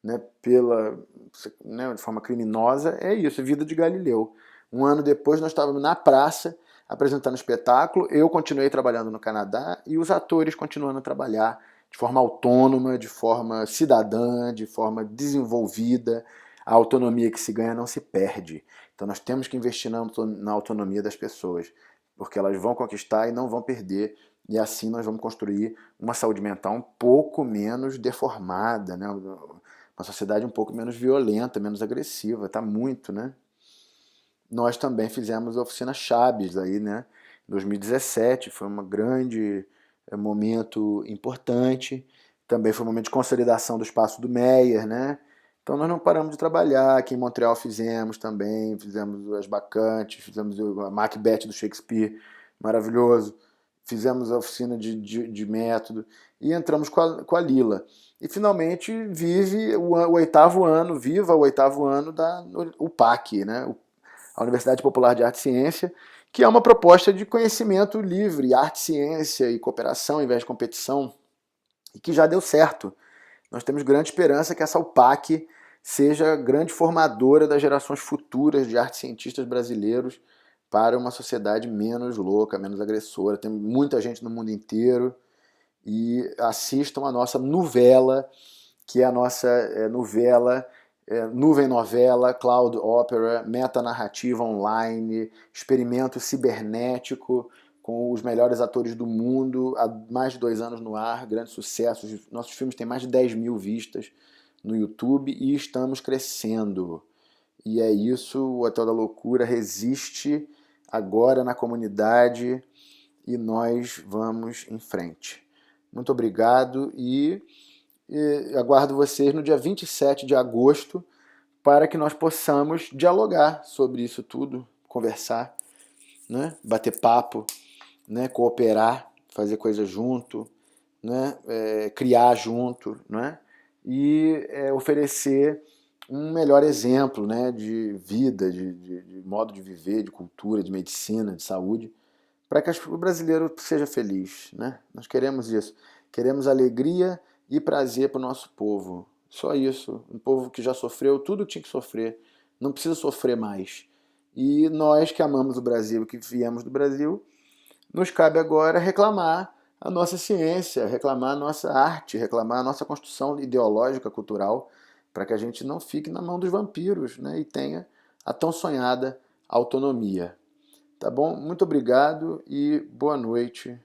né, de forma criminosa, é isso, Vida de Galileu. 1 ano depois nós estávamos na praça apresentando espetáculo, eu continuei trabalhando no Canadá e os atores continuando a trabalhar de forma autônoma, de forma cidadã, de forma desenvolvida. A autonomia que se ganha não se perde. Então nós temos que investir na autonomia das pessoas, porque elas vão conquistar e não vão perder, e assim nós vamos construir uma saúde mental um pouco menos deformada, né? Uma sociedade um pouco menos violenta, menos agressiva, está muito, né? Nós também fizemos a oficina Chaves aí, né? Em 2017, foi um grande momento importante. Também foi um momento de consolidação do espaço do Meyer, né? Então nós não paramos de trabalhar. Aqui em Montreal fizemos também, fizemos As Bacantes, fizemos a Macbeth do Shakespeare, maravilhoso. Fizemos a oficina de método e entramos com a Lila. E finalmente viva o 8º ano da UPAC, né? A Universidade Popular de Arte e Ciência, que é uma proposta de conhecimento livre, arte, ciência e cooperação, ao invés de competição, e que já deu certo. Nós temos grande esperança que essa UPAC seja grande formadora das gerações futuras de artes cientistas brasileiros para uma sociedade menos louca, menos agressora. Tem muita gente no mundo inteiro, e assistam a nossa novela, que é a nossa novela, nuvem novela, cloud opera, metanarrativa online, experimento cibernético com os melhores atores do mundo, há mais de 2 anos no ar, grande sucesso. Nossos filmes têm mais de 10 mil vistas no YouTube e estamos crescendo. E é isso, o Hotel da Loucura resiste agora na comunidade e nós vamos em frente. Muito obrigado e aguardo vocês no dia 27 de agosto para que nós possamos dialogar sobre isso tudo, conversar, né? Bater papo, né? Cooperar, fazer coisa junto, né? Criar junto, né? E oferecer um melhor exemplo, né? De vida, de modo de viver, de cultura, de medicina, de saúde, para que o brasileiro seja feliz, né? Nós queremos isso. Queremos alegria e prazer para o nosso povo. Só isso. Um povo que já sofreu tudo que tinha que sofrer. Não precisa sofrer mais. E nós que amamos o Brasil, que viemos do Brasil, nos cabe agora reclamar a nossa ciência, reclamar a nossa arte, reclamar a nossa construção ideológica, cultural, para que a gente não fique na mão dos vampiros, né? E tenha a tão sonhada autonomia. Tá bom? Muito obrigado e boa noite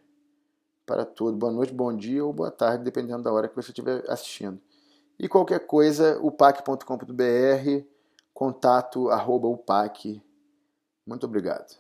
para todos. Boa noite, bom dia ou boa tarde, dependendo da hora que você estiver assistindo. E qualquer coisa, upac.com.br, contato @upac. Muito obrigado.